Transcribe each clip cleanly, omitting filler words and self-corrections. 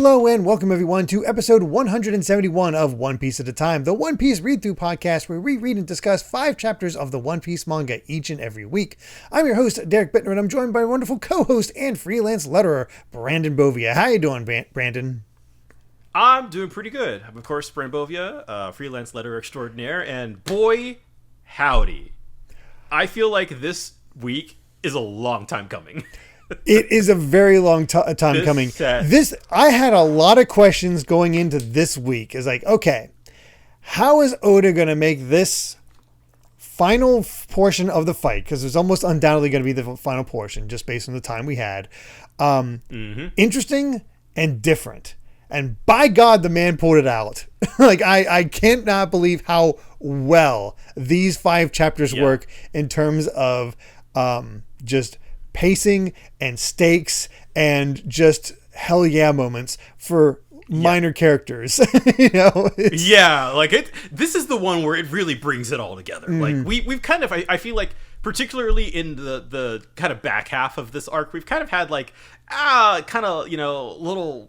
Hello and welcome everyone to episode 171 of One Piece at a Time, the One Piece read-through podcast where we read and discuss 5 chapters of the One Piece manga each and every week. I'm your host, Derrick, and I'm joined by a wonderful co-host and freelance letterer, Brandon Bovia. How you doing, Brandon? I'm doing pretty good. I'm, of course, Brandon Bovia, freelance letterer extraordinaire, and boy, howdy. I feel like this week is a long time coming. It is a very long time coming. I had a lot of questions going into this week. It's like, okay, how is Oda going to make this final portion of the fight? Because it's almost undoubtedly going to be the final portion, just based on the time we had. Interesting and different. And by God, the man pulled it out. Like, I can't not believe how well these 5 chapters work in terms of just pacing and stakes and just hell yeah moments for minor characters. You know, this is the one where it really brings it all together. Like we've kind of, I feel like, particularly in the kind of back half of this arc, we've kind of had like kind of, you know, little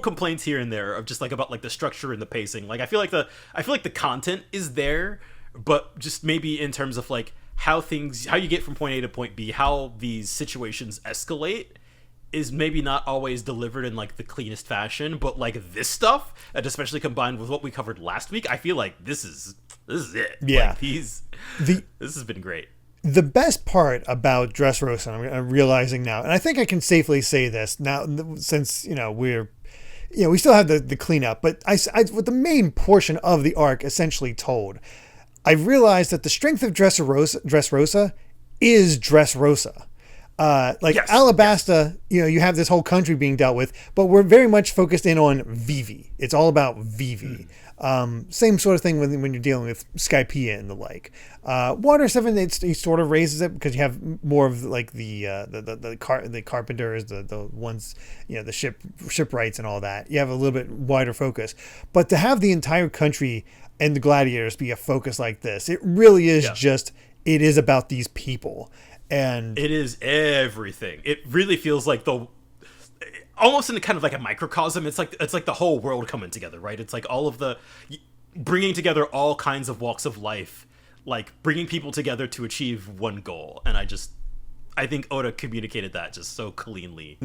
complaints here and there of just like about like the structure and the pacing. Like I feel like the content is there, but just maybe in terms of like how you get from point A to point B, how these situations escalate is maybe not always delivered in like the cleanest fashion. But like this stuff, and especially combined with what we covered last week, I feel like this is it. Yeah, like this has been great. The best part about Dressrosa, I'm realizing now, and I think I can safely say this now, since we still have the cleanup, but with the main portion of the arc essentially told, I've realized that the strength of Dressrosa is Dressrosa. Alabasta, you have this whole country being dealt with, but we're very much focused in on Vivi. It's all about Vivi. Same sort of thing when you're dealing with Skypiea and the like. Water 7, he sort of raises it because you have more of like the carpenters, the ones, the shipwrights and all that. You have a little bit wider focus, but to have the entire country and the gladiators be a focus like this, it really is it is about these people. And it is everything. It really feels like almost in kind of like a microcosm. It's like the whole world coming together, right? It's like all of the bringing together all kinds of walks of life, like bringing people together to achieve one goal. And I think Oda communicated that just so cleanly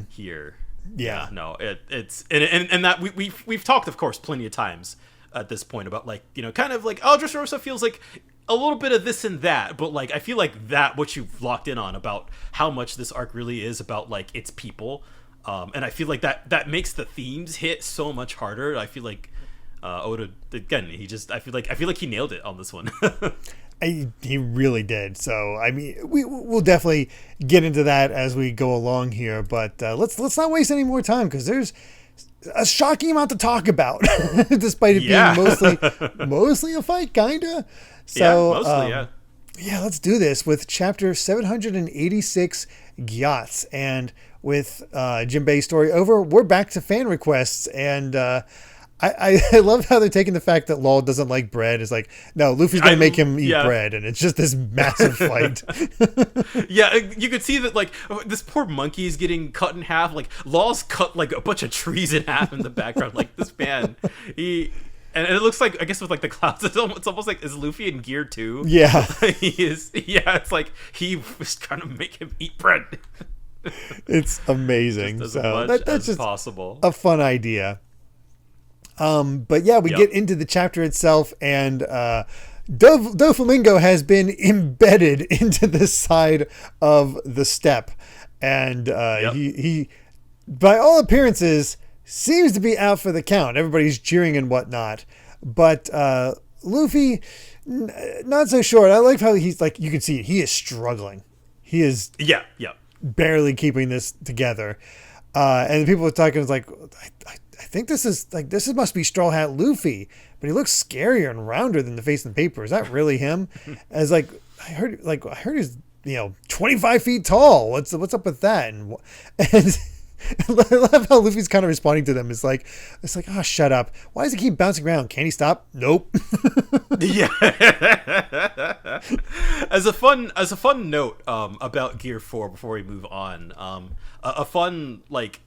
here. Yeah, no, it's and that we've talked, of course, plenty of times at this point about like, kind of like, Dressrosa feels like a little bit of this and that, but like I feel like that what you've locked in on about how much this arc really is about like its people, and I feel like that makes the themes hit so much harder. I feel like Oda, again, I feel like he nailed it on this one. He really did. So I mean, we'll definitely get into that as we go along here, but let's not waste any more time because there's a shocking amount to talk about, despite it being mostly a fight, kinda. So, mostly, let's do this with chapter 786, Gyatz. And with Jinbei's story over, we're back to fan requests. And I love how they're taking the fact that Law doesn't like bread. It's like, no, Luffy's going to make him eat bread. And it's just this massive fight. Yeah, you could see that, like, this poor monkey is getting cut in half. Like, Law's cut, like, a bunch of trees in half in the background. Like, this man, And it looks like, I guess with like the clouds, it's almost like, is Luffy in gear too? Yeah. He is. Yeah, it's like he was trying to make him eat bread. It's amazing. Just so that's just possible. A fun idea. But yeah, we get into the chapter itself, and Doflamingo has been embedded into the side of the step, and he, by all appearances, seems to be out for the count. Everybody's cheering and whatnot. But Luffy, not so sure. I like how he's like, you can see it. He is struggling. He is barely keeping this together. And the people are talking, it's like, I think this must be Straw Hat Luffy. But he looks scarier and rounder than the face in the paper. Is that really him? As I heard he's 25 feet tall. What's up with that? And I love how Luffy's kind of responding to them. It's like, oh, shut up. Why does he keep bouncing around? Can he stop? Nope. Yeah. As a fun note about Gear 4 before we move on, a fun like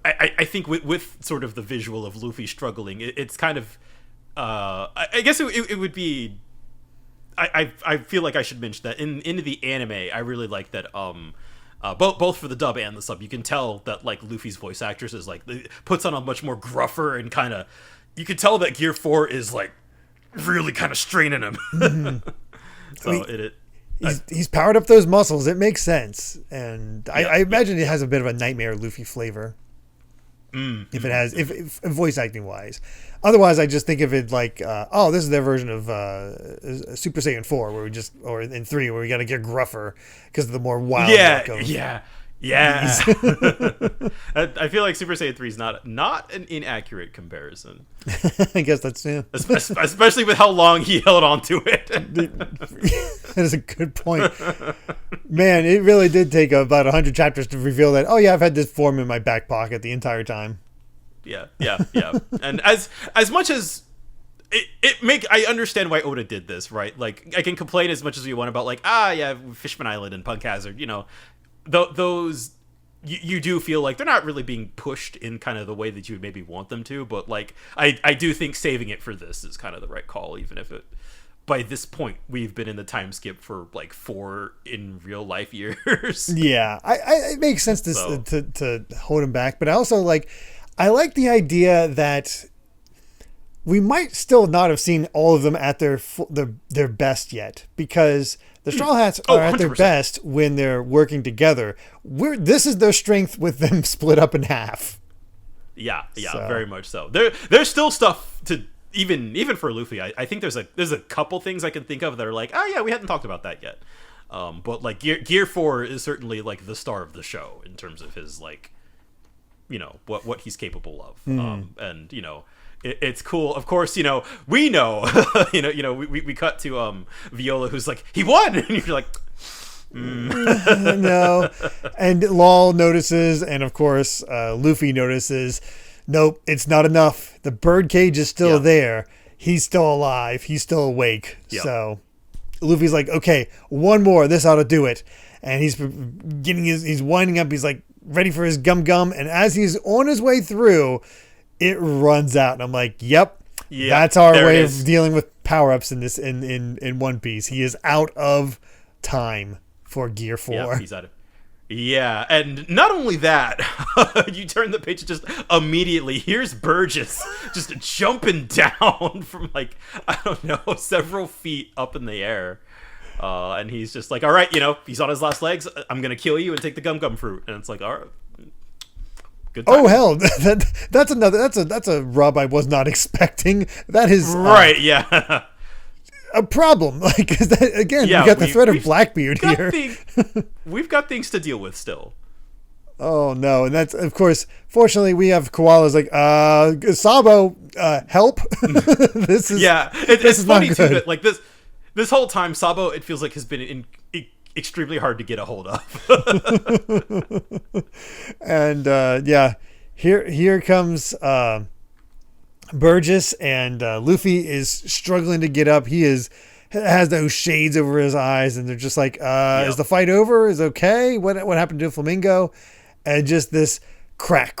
I think with sort of the visual of Luffy struggling, it's kind of I guess it would be. I feel like I should mention that in the anime, I really like that both for the dub and the sub, you can tell that like Luffy's voice actress is like puts on a much more gruffer and kind of, you can tell that Gear 4 is like really kind of straining him. Mm-hmm. So I mean, he's powered up those muscles. It makes sense, and I imagine it has a bit of a Nightmare Luffy flavor. If it has, if voice acting wise, otherwise I just think of it like, this is their version of Super Saiyan 4, where or in 3, where we got to get gruffer because of the more wild. Yeah. I feel like Super Saiyan 3 is not an inaccurate comparison. I guess that's especially with how long he held on to it. That is a good point. Man, it really did take about 100 chapters to reveal that. Oh yeah, I've had this form in my back pocket the entire time. Yeah. And as much as I understand why Oda did this, right? Like, I can complain as much as we want about like, Fishman Island and Punk Hazard, those you do feel like they're not really being pushed in kind of the way that you would maybe want them to, but like I do think saving it for this is kind of the right call, even if it, by this point we've been in the time skip for like 4 in real life years. Yeah, it makes sense to hold him back, but I like the idea that we might still not have seen all of them at their best yet, because the Straw Hats are at their best when they're working together. This is their strength with them split up in half. Yeah, so. Very much so. There's still stuff to even for Luffy. I think there's a couple things I can think of that are like, we hadn't talked about that yet. But like Gear 4 is certainly like the star of the show in terms of his like, what he's capable of. And it's cool. Of course, we know, we cut to Viola, who's like, he won, and you're like, no. And Law notices, and of course, Luffy notices, nope, it's not enough. The birdcage is still there. He's still alive. He's still awake. Yep. So Luffy's like, okay, one more. This ought to do it. And he's winding up. He's like ready for his gum. And as he's on his way through, it runs out, and I'm like, "Yep, that's our way of dealing with power-ups in this in One Piece. He is out of time for Gear 4. Yeah, he's out of. Yeah, and not only that, you turn the page and just immediately here's Burgess just jumping down from like, I don't know, several feet up in the air. And he's just like, all right, he's on his last legs. I'm gonna kill you and take the gum fruit. And it's like, all right. Oh hell, that's a rub I was not expecting. That is right, yeah, a problem. Like, cause that, again, we got the threat of Blackbeard here. We've got things to deal with still. Oh no, and that's of course. Fortunately, we have koalas like Sabo, help. This is it's funny too that like this whole time Sabo, it feels like, has been extremely hard to get a hold of. And here comes Burgess, and Luffy is struggling to get up. He has those shades over his eyes, and they're just like, is the fight over? Is it okay? What happened to Flamingo? And just this crack,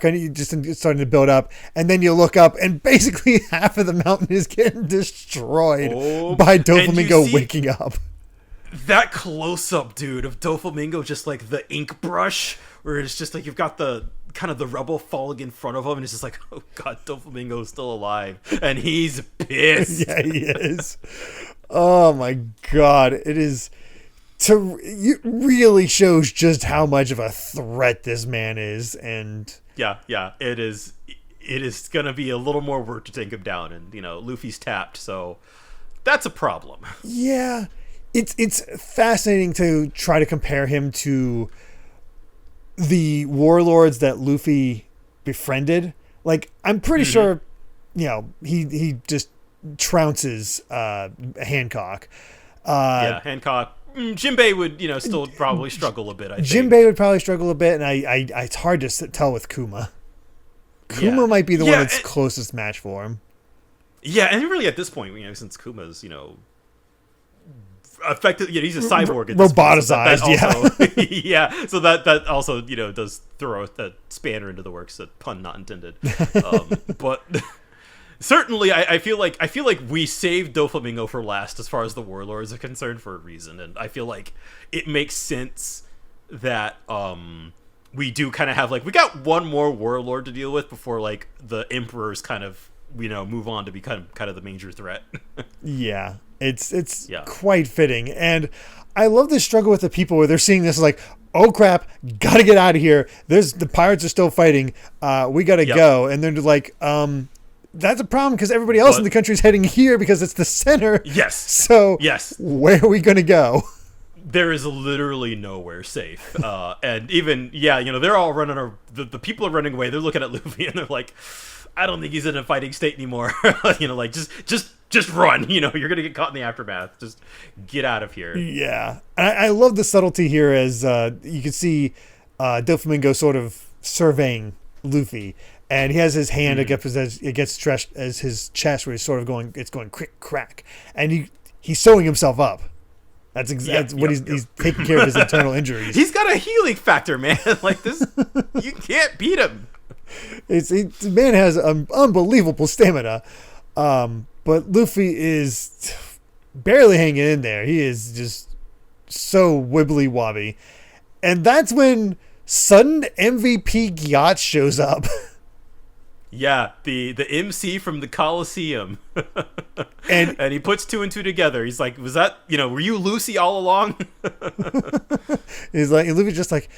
and you just starting to build up, and then you look up, and basically half of the mountain is getting destroyed by Doflamingo waking up. That close-up, dude, of Doflamingo, just like the ink brush, where it's just like you've got the kind of the rubble falling in front of him, and it's just like, oh god, Doflamingo's still alive, and he's pissed. Yeah, he is. Oh my god, it really shows just how much of a threat this man is, and yeah, it is gonna be a little more work to take him down, and Luffy's tapped, so that's a problem. Yeah. It's fascinating to try to compare him to the warlords that Luffy befriended. Like, I'm pretty sure, he just trounces Hancock. Hancock. Jinbei would, still probably struggle a bit, I think. Jinbei would probably struggle a bit, and I it's hard to tell with Kuma. Kuma might be the one that's closest match for him. Yeah, and really at this point, since Kuma's, affected. He's a cyborg. Roboticized. Yeah. So that also does throw a spanner into the works. A pun not intended. But certainly, I feel like we saved Doflamingo for last as far as the warlords are concerned for a reason, and I feel like it makes sense that we do kind of have we got one more warlord to deal with before the emperors kind of move on to become kind of the major threat. Yeah, it's quite fitting, and I love this struggle with the people where they're seeing this oh crap, gotta get out of here. The pirates are still fighting. We gotta go, and they're like, that's a problem because everybody else in the country is heading here because it's the center. Yes. So where are we gonna go? There is literally nowhere safe, and even they're all running. The people are running away. They're looking at Luffy and they're like, I don't think he's in a fighting state anymore. Just run. You're gonna get caught in the aftermath. Just get out of here. Yeah, I love the subtlety here as you can see Doflamingo sort of surveying Luffy, and he has his hand against stretched as his chest, where he's sort of going. It's going crick crack, and he's sewing himself up. That's what he's taking care of his internal injuries. He's got a healing factor, man. This, you can't beat him. The man has unbelievable stamina, but Luffy is barely hanging in there. He is just so wibbly wobbly, and that's when sudden MVP Gyat shows up. Yeah, the MC from the Coliseum. and he puts two and two together. He's like, was that, were you Lucy all along? He's like, Luffy's just like,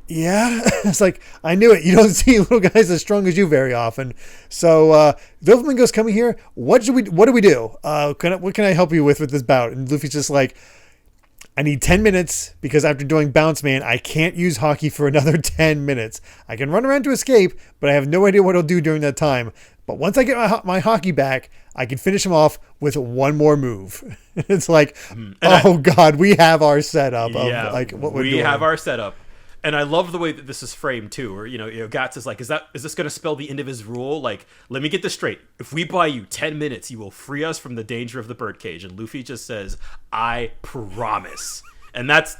yeah. It's like, I knew it. You don't see little guys as strong as you very often. So Doflamingo's coming here. What do we do? What can I help you with this bout? And Luffy's just like, I need 10 minutes because after doing Bounce Man, I can't use Haki for another 10 minutes. I can run around to escape, but I have no idea what I'll do during that time. But once I get my Haki back, I can finish him off with one more move. It's like, God, we have our setup of what we're doing. We have our setup. And I love the way that this is framed too, where Guts is like, is this going to spell the end of his rule? Let me get this straight. If we buy you 10 minutes, you will free us from the danger of the birdcage. And Luffy just says, I promise. And that's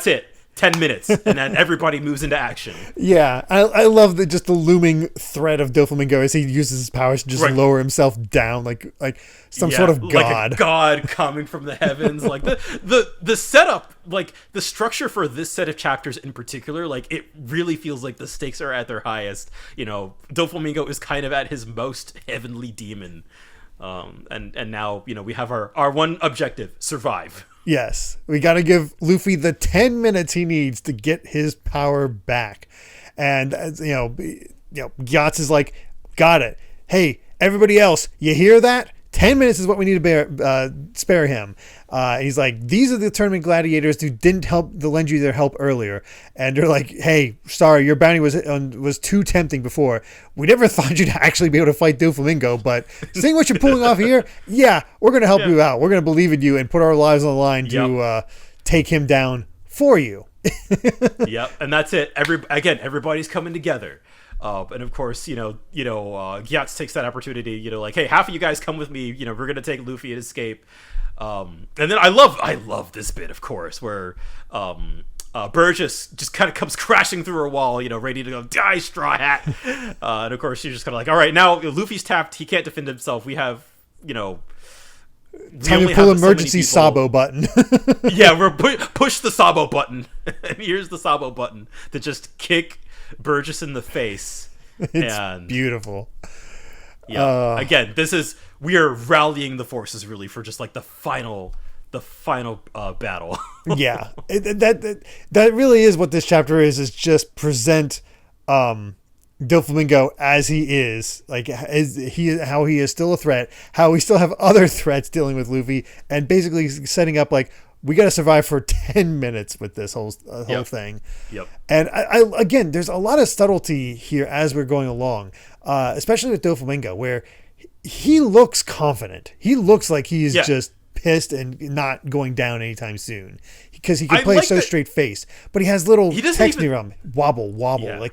it. 10 minutes, and then everybody moves into action. Yeah, I love the looming threat of Doflamingo as he uses his powers to just lower himself down like some sort of god. Like a god coming from the heavens. The setup, the structure for this set of chapters in particular, it really feels like the stakes are at their highest. Doflamingo is kind of at his most heavenly demon. And now, we have our one objective, survive. Yes, we got to give Luffy the 10 minutes he needs to get his power back. And, Gyat's is like, got it. Hey, everybody else, you hear that? 10 minutes is what we need to spare him. He's like, these are the tournament gladiators who didn't lend you their help earlier. And they're like, hey, sorry, your bounty was too tempting before. We never thought you'd actually be able to fight Doflamingo, but seeing what you're pulling off here, we're going to help you out. We're going to believe in you and put our lives on the line to take him down for you. Yep, and that's it. Everybody's coming together. And of course, Gyatz takes that opportunity, hey, half of you guys come with me, we're going to take Luffy and escape. And then I love this bit, of course, where Burgess just kind of comes crashing through a wall, ready to go, die, Straw Hat. And of course, she's just kind of like, all right, now Luffy's tapped. He can't defend himself. We have, time to pull emergency Sabo button. Yeah, we're push the Sabo button. And here's the Sabo button to just kick Burgess in the face. It's beautiful. Yeah. Again, we are rallying the forces really for just the final battle. Yeah. That really is what this chapter is just present Doflamingo as he is, how he is still a threat, how we still have other threats dealing with Luffy, and basically setting up we got to survive for 10 minutes with this whole thing. Yep. And I again, there's a lot of subtlety here as we're going along, especially with Doflamingo, where he looks confident. He looks like he is just pissed and not going down anytime soon because he can play so straight face, but he has little text near him, wobble. Yeah.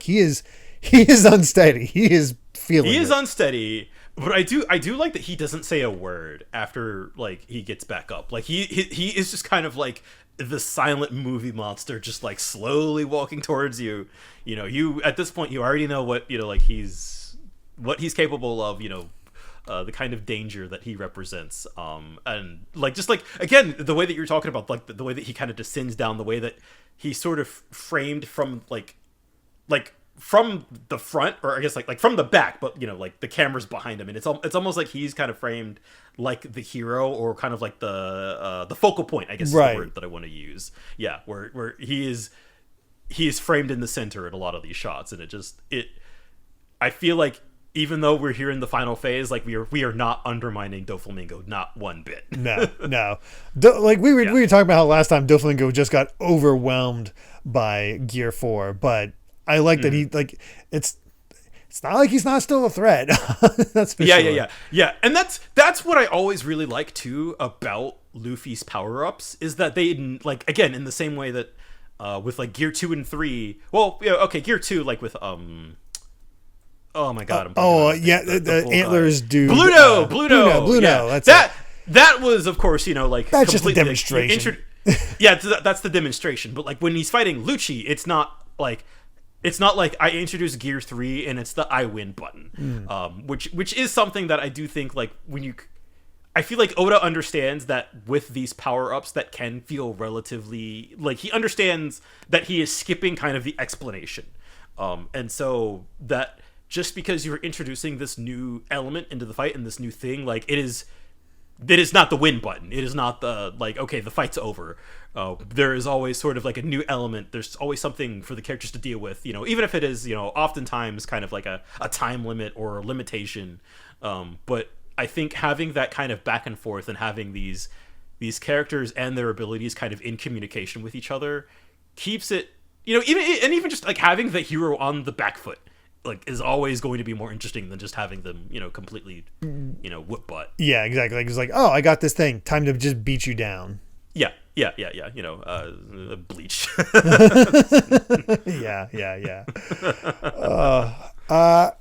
He is unsteady. He is feeling. He is unsteady. But I do like that he doesn't say a word after like he gets back up. Like he is just kind of like the silent movie monster, just like slowly walking towards you. You know, you at this point you already know what like what he's capable of. The kind of danger that he represents. And like just like again the way that you're talking about, like the way that he kind of descends down, the way that he's sort of framed from like from the front, or I guess like from the back, but like the camera's behind him, and it's almost like he's kind of framed like the hero, or kind of like the focal point, I guess, right, is the word that I want to use. Yeah, where he is framed in the center in a lot of these shots, and I feel like even though we're here in the final phase, like we are not undermining Doflamingo, not one bit. No. Like we were talking about how last time Doflamingo just got overwhelmed by Gear 4, but I like that he like it's not like he's not still a threat. That's for sure. Yeah. And that's what I always really like too about Luffy's power-ups, is that they, like, again, in the same way that with like Gear 2 and 3. Well, yeah, okay, Gear 2 like with oh my god, the antlers dude. Bluto. That was, of course, like that's just a demonstration. That's the demonstration. But like when he's fighting Lucci, it's not like I introduce Gear 3 and it's the I win button, which is something that I do think, like, I feel like Oda understands that with these power-ups that can feel relatively, like, he understands that he is skipping kind of the explanation. And so that just because you're introducing this new element into the fight and this new thing, like, it is not the win button. It is not the, like, okay, the fight's over. There is always sort of like a new element. There's always something for the characters to deal with, even if it is, oftentimes kind of like a time limit or a limitation. But I think having that kind of back and forth and having these characters and their abilities kind of in communication with each other keeps it, even just like having the hero on the back foot, like, is always going to be more interesting than just having them, completely, whip butt. Yeah, exactly. Like, it's like, oh, I got this thing. Time to just beat you down. Yeah. Bleach. Yeah.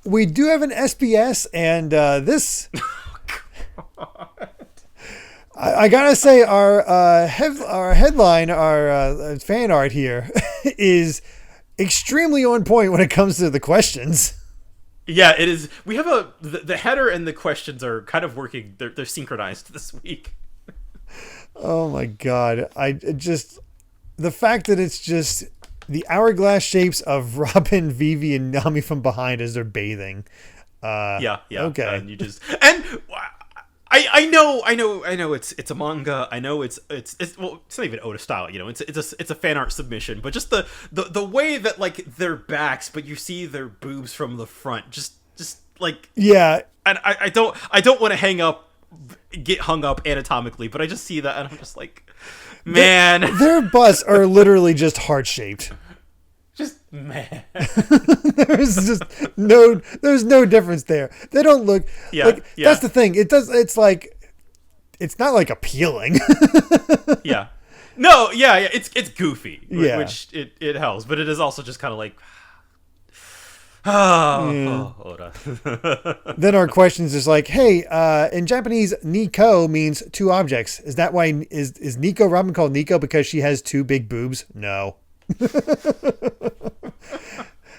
We do have an SBS, and this... I gotta say, our headline, our fan art here is extremely on point when it comes to the questions. Yeah, it is. We have the header and the questions are kind of working. They're synchronized this week. Oh my god! The fact that it's just the hourglass shapes of Robin, Vivi, and Nami from behind as they're bathing. Yeah. Okay. And I know it's a manga. I know it's well, it's not even Oda style. It's a fan art submission, but just the way that, like, their backs, but you see their boobs from the front, just like, yeah. And I don't want to get hung up anatomically, but I just see that and I'm just like, man, their butts are literally just heart shaped. Just, man. There's no difference there. They don't look that's the thing. It's not like appealing. Yeah. No, yeah, it's goofy, yeah. Which it helps, but it is also just kind of like, Oda. Then our questions is like, hey, in Japanese, Nico means two objects. Is that why is Nico Robin called Nico because she has two big boobs? No.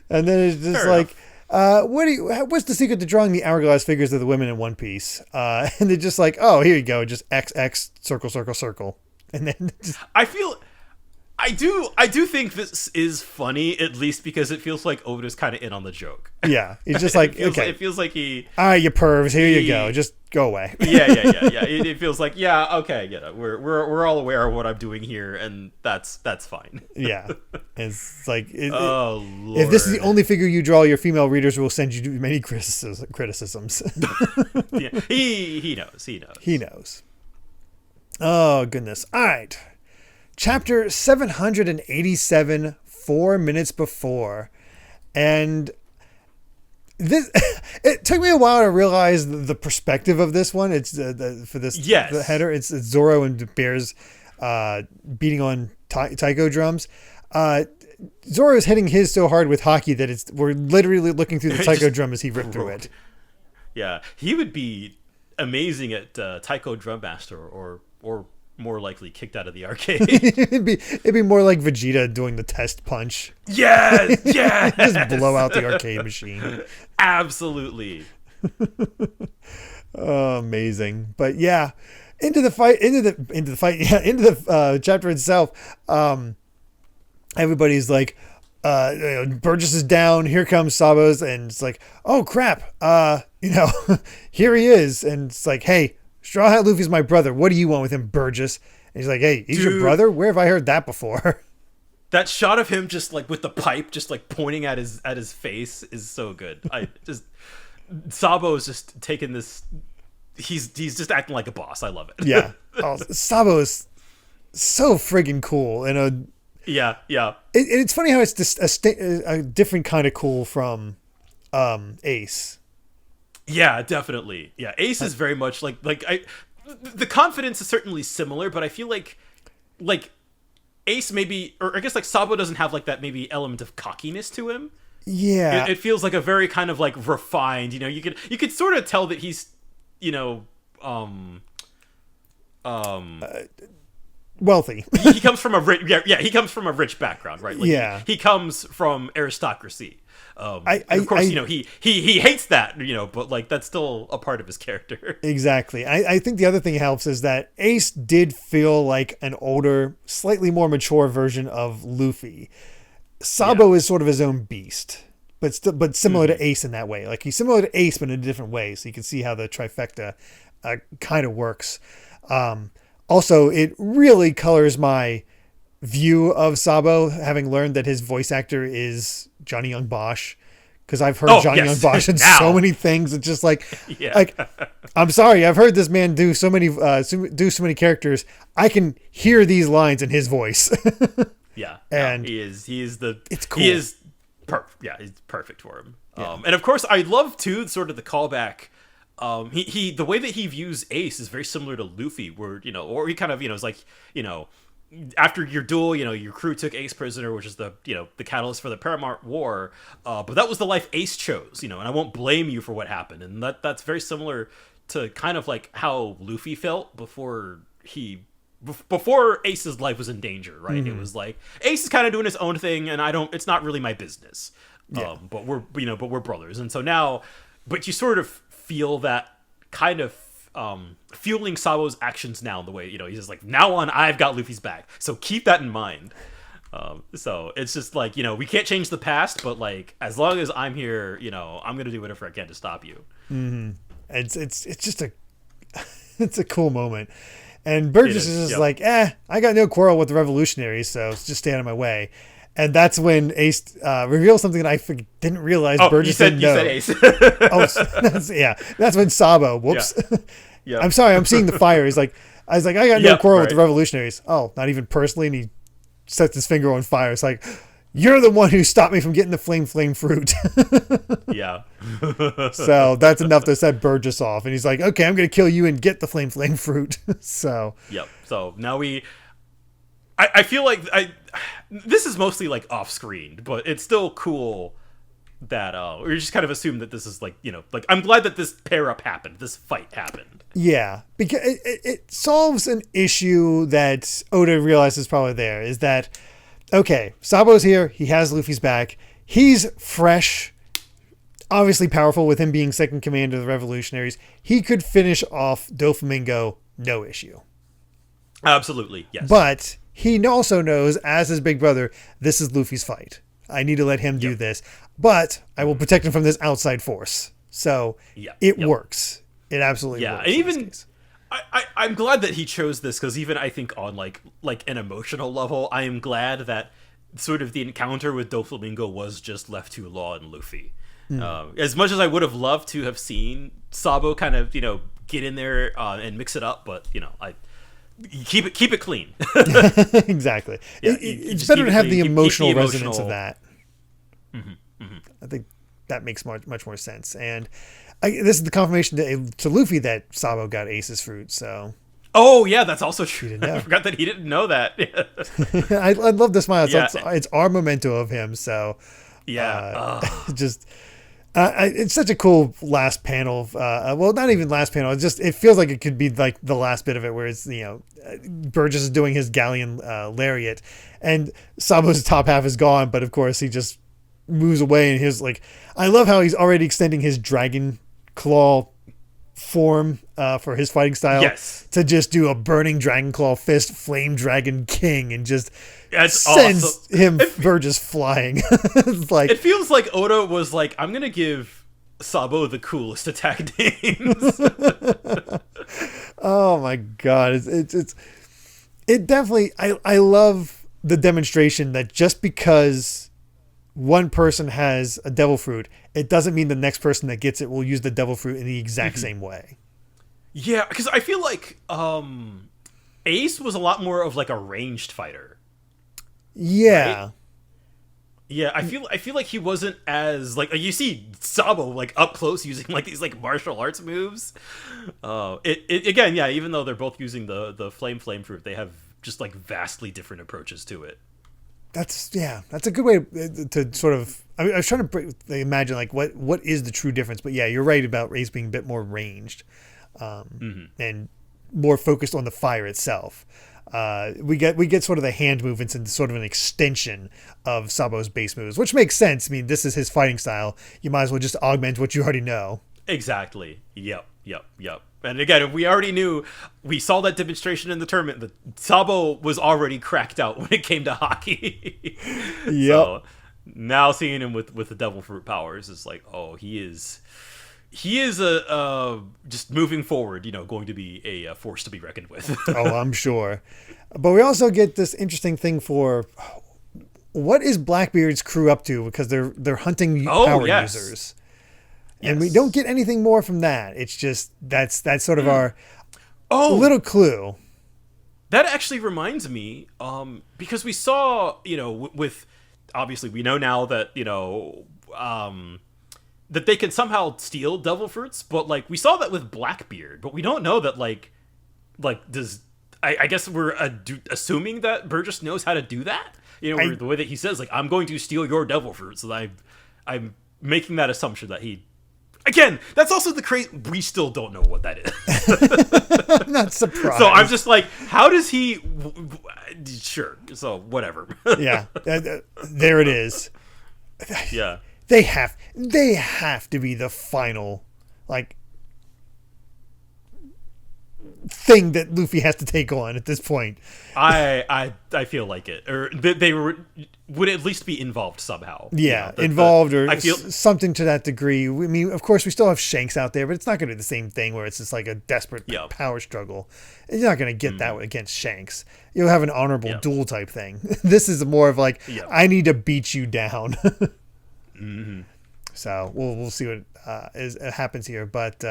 And then it's just fair like enough. What's the secret to drawing the hourglass figures of the women in One Piece? And they're just like, oh, here you go, just XX circle circle circle. And then I do think this is funny, at least because it feels like Oda's kind of in on the joke. Yeah, he's just like, it feels like he. All right, you pervs, here you go. Just go away. Yeah. It feels like, yeah, okay, we're all aware of what I'm doing here, and that's fine. Yeah, it's like, Lord. If this is the only figure you draw, your female readers will send you many criticisms. Yeah, he knows. He knows. Oh goodness! All right. Chapter 787, 4 minutes before. And this, it took me a while to realize the perspective of this one. It's the header. It's Zoro and Bears beating on taiko drums. Zoro is hitting his so hard with hockey that we're literally looking through the taiko drum as he ripped through it. Yeah, he would be amazing at Taiko Drum Master, or more likely kicked out of the arcade. it'd be more like Vegeta doing the test punch. Yes, yes. Just blow out the arcade machine. Absolutely. Oh, amazing. But yeah, into the chapter itself. Everybody's like, Burgess is down. Here comes Sabo's, and it's like, oh crap. Here he is, and it's like, hey, Straw Hat Luffy's my brother. What do you want with him, Burgess? And he's like, hey, he's your brother? Where have I heard that before? That shot of him just like with the pipe, just like pointing at his face is so good. Sabo is just taking this. He's just acting like a boss. I love it. Yeah. Oh, Sabo is so friggin' cool. Yeah. It's funny how it's just a different kind of cool from Ace. Yeah, definitely. Yeah, Ace is very much the confidence is certainly similar, but I feel like Ace maybe, or I guess like Sabo doesn't have like that maybe element of cockiness to him. Yeah, it feels like a very kind of like refined. You could sort of tell that he's wealthy. he comes from a rich he comes from a rich background, right? Like, he comes from aristocracy. And of course, he hates that, but like that's still a part of his character. Exactly. I think the other thing helps is that Ace did feel like an older, slightly more mature version of Luffy. Sabo is sort of his own beast, but similar to Ace in that way. Like he's similar to Ace, but in a different way. So you can see how the trifecta kind of works. Also, it really colors my view of Sabo, having learned that his voice actor is Johnny Young Bosch, because I've heard Johnny Young Bosch in so many things. It's just like, I'm sorry, I've heard this man do so many characters. I can hear these lines in his voice. And it's cool. He is perfect. Yeah, he's perfect for him. And of course, I love too sort of the callback. He the way that he views Ace is very similar to Luffy, where or he kind of is like after your duel, your crew took Ace prisoner, which is the catalyst for the Paramount War. But that was the life Ace chose, and I won't blame you for what happened. And that's very similar to kind of like how Luffy felt before Ace's life was in danger, right? Mm-hmm. It was like Ace is kind of doing his own thing, and it's not really my business. Yeah. But we're brothers, and so now, but you sort of feel that kind of fueling Sabo's actions now in the way, he's just like, now on, I've got Luffy's back. So keep that in mind. So it's just like, we can't change the past, but like, as long as I'm here, I'm going to do whatever I can to stop you. Mm-hmm. It's just it's a cool moment. And Burgess is just like, I got no quarrel with the revolutionaries, so just stay out of my way. And that's when Ace reveals something that I didn't realize Burgess didn't know. You said Ace. That's when Sabo, whoops. Yeah. I'm sorry, I'm seeing the fire. I was like, I got no quarrel with the revolutionaries. Oh, not even personally? And he sets his finger on fire. It's like, you're the one who stopped me from getting the flame fruit. Yeah. So that's enough to set Burgess off. And he's like, okay, I'm going to kill you and get the flame fruit. So. Yep. So now I feel like this is mostly like off screen, but it's still cool that we just kind of assume that this is like, like I'm glad that this pair up happened. This fight happened. Yeah, because it solves an issue that Oda realizes probably there is that, okay, Sabo's here. He has Luffy's back. He's fresh, obviously powerful with him being second commander of the revolutionaries. He could finish off Doflamingo, no issue. Absolutely, yes. But he also knows, as his big brother, this is Luffy's fight. I need to let him do this. But I will protect him from this outside force. So it works. It absolutely works. And even I'm glad that he chose this, because even I think on like an emotional level, I am glad that sort of the encounter with Doflamingo was just left to Law and Luffy. As much as I would have loved to have seen Sabo kind of get in there and mix it up, but I keep it clean. Exactly. It's better to have the emotional resonance of that. Mm-hmm, mm-hmm. I think that makes much more sense. And this is the confirmation to Luffy that Sabo got Ace's fruit. So. Oh yeah, that's also true. I forgot that he didn't know that. I love the smile. It's our memento of him. So. Yeah. It's such a cool last panel. Well, not even last panel. It feels like it could be like the last bit of it, where it's Burgess is doing his galleon lariat, and Sabo's top half is gone, but of course he just moves away, and he's like, I love how he's already extending his dragon claw form for his fighting style. Yes. To just do a burning dragon claw fist, flame dragon king, and just That's sends awesome. Burgess flying. It's like, it feels like Oda was like, I'm gonna give Sabo the coolest attack names. oh my god, it definitely. I love the demonstration that just because one person has a devil fruit, it doesn't mean the next person that gets it will use the devil fruit in the exact same way. Yeah, because I feel like Ace was a lot more of like a ranged fighter. Yeah. Right? Yeah, I feel like he wasn't as like you see Sabo like up close using like these like martial arts moves. It again, yeah, even though they're both using the flame fruit, they have just like vastly different approaches to it. That's a good way to sort of. I was trying to imagine like what is the true difference, but yeah, you're right about Ace being a bit more ranged, and more focused on the fire itself. We get sort of the hand movements and sort of an extension of Sabo's base moves, which makes sense. I mean, this is his fighting style. You might as well just augment what you already know. Exactly. Yep. And again, we saw that demonstration in the tournament that Sabo was already cracked out when it came to hockey. Yep. So now seeing him with the devil fruit powers is like, oh, he is just moving forward, going to be a force to be reckoned with. Oh, I'm sure. But we also get this interesting thing for what is Blackbeard's crew up to, because they're hunting power users. And we don't get anything more from that. It's just that's sort of our little clue. That actually reminds me, because we saw, with obviously we know now that that they can somehow steal devil fruits, but like we saw that with Blackbeard, but we don't know that like does I guess we're assuming that Burgess knows how to do that. The way that he says like, I'm going to steal your devil fruits, so I'm making that assumption that he. Again, that's also the crazy. We still don't know what that is. I'm not surprised. So I'm just like, how does he? Sure. So whatever. Yeah, there it is. Yeah. They have to be the final like thing that Luffy has to take on at this point. I feel like it, or they would at least be involved somehow. Yeah, involved or something to that degree. I mean, of course, we still have Shanks out there, but it's not going to be the same thing where it's just like a desperate power struggle. You're not going to get that against Shanks. You'll have an honorable duel type thing. This is more of like, I need to beat you down. So we'll see what happens here, but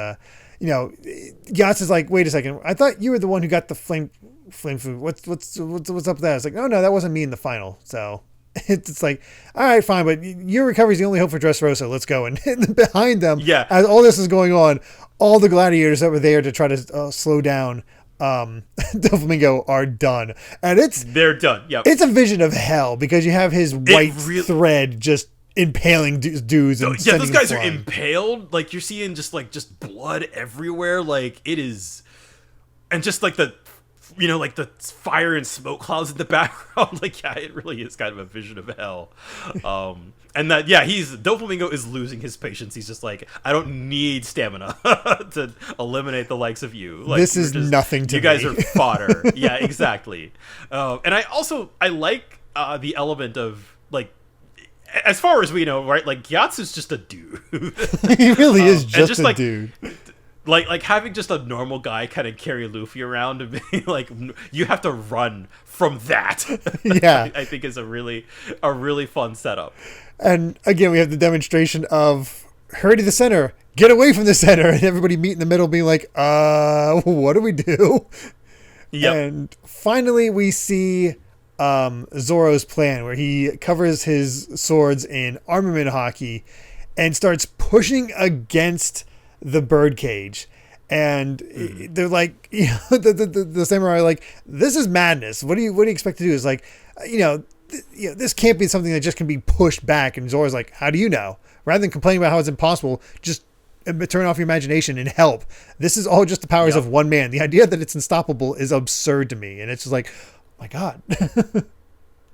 Yachts is like, wait a second, I thought you were the one who got the flame food. What's up with that? It's like, no, that wasn't me in the final. So it's like, all right, fine, but your recovery is the only hope for Dressrosa. Let's go. And behind them, as all this is going on, all the gladiators that were there to try to slow down Doflamingo are done, and they're done. Yeah, it's a vision of hell because you have his white thread just impaling dudes. And those guys are impaled. Like you're seeing just blood everywhere. Like it is, and just like the fire and smoke clouds in the background. Like it really is kind of a vision of hell. And that Doflamingo is losing his patience. He's just like, I don't need stamina to eliminate the likes of you. Like, this is nothing to me. You guys are fodder. Yeah, exactly. And I like the element of like, as far as we know, right? Like Gyatso's just a dude. He really is just a dude. Like having just a normal guy kind of carry Luffy around and be like, you have to run from that. Yeah, I think is a really fun setup. And again, we have the demonstration of hurry to the center, get away from the center, and everybody meet in the middle, being like, what do we do? Yeah. And finally, we see Zoro's plan, where he covers his swords in armament hockey and starts pushing against the birdcage. And they're like, the samurai are like, this is madness. What do you expect to do? Is like, this can't be something that just can be pushed back. And Zora's like, how do you know? Rather than complaining about how it's impossible, just turn off your imagination and help. This is all just the powers of one man. The idea that it's unstoppable is absurd to me. And it's just like, oh my God.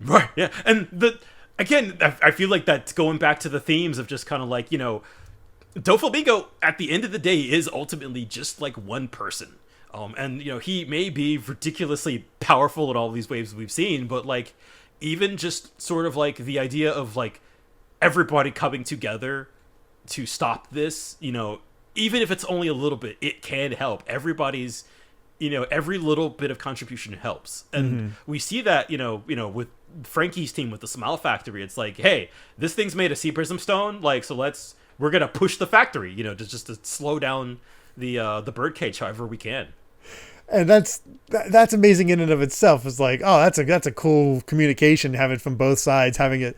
Right. Yeah. And again, I feel like that's going back to the themes of just kind of like, Doflamingo at the end of the day is ultimately just like one person. And he may be ridiculously powerful in all these ways we've seen, but like even just sort of like the idea of like everybody coming together to stop this, even if it's only a little bit, it can help. Everybody's, every little bit of contribution helps. And we see that, with Frankie's team with the Smile Factory. It's like, hey, this thing's made of sea prism stone, like, so we're gonna push the factory, just to slow down the birdcage however we can. And that's amazing in and of itself. It's like, oh, that's a cool communication, having it from both sides, having it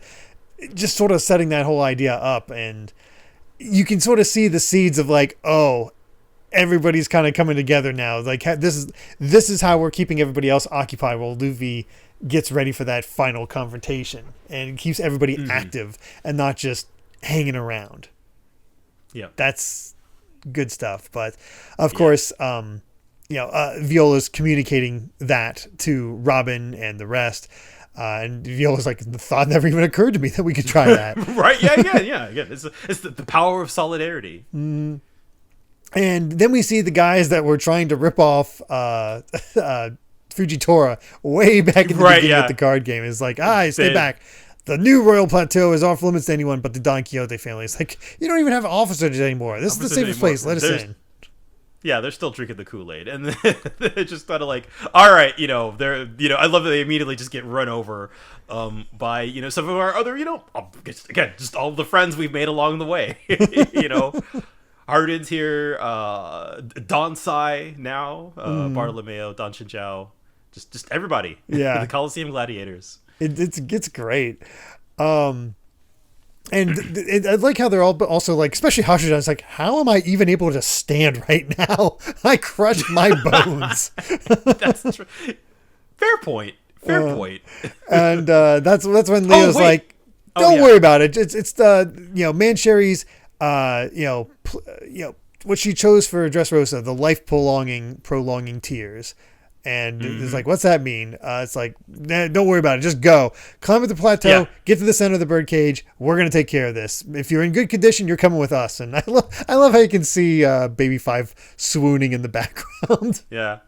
just sort of setting that whole idea up. And you can sort of see the seeds of like, oh, everybody's kind of coming together now. Like this is how we're keeping everybody else occupied while Luffy gets ready for that final confrontation, and keeps everybody active and not just hanging around. Yeah, that's good stuff. But of course, Viola's communicating that to Robin and the rest. And Viola's like, the thought never even occurred to me that we could try that. Right? Yeah. It's the power of solidarity. And then we see the guys that were trying to rip off Fujitora way back in the beginning of the card game. It's like, stay back. The new Royal Plateau is off limits to anyone but the Don Quixote family. It's like, you don't even have officers anymore. This is the safest place. Let us in. Yeah, they're still drinking the Kool-Aid, and they're just kind of like, all right, they're, I love that they immediately just get run over by, some of our other, again, just all the friends we've made along the way, Hardin's here, Donsai now, Bartolomeo, Don Chinchao, just everybody, the Coliseum Gladiators. It's great. And I like how they're all also like, especially Hashijan's like, how am I even able to stand right now? I crushed my bones. That's true. Fair point. And that's when Leo's like, don't worry about it. It's the Mancheri's what she chose for Dressrosa, the life prolonging tears. And it's like, what's that mean? It's like, nah, don't worry about it. Just go. Climb up the plateau. Get to the center of the birdcage. We're going to take care of this. If you're in good condition, you're coming with us. And I love how you can see Baby Five swooning in the background. Yeah.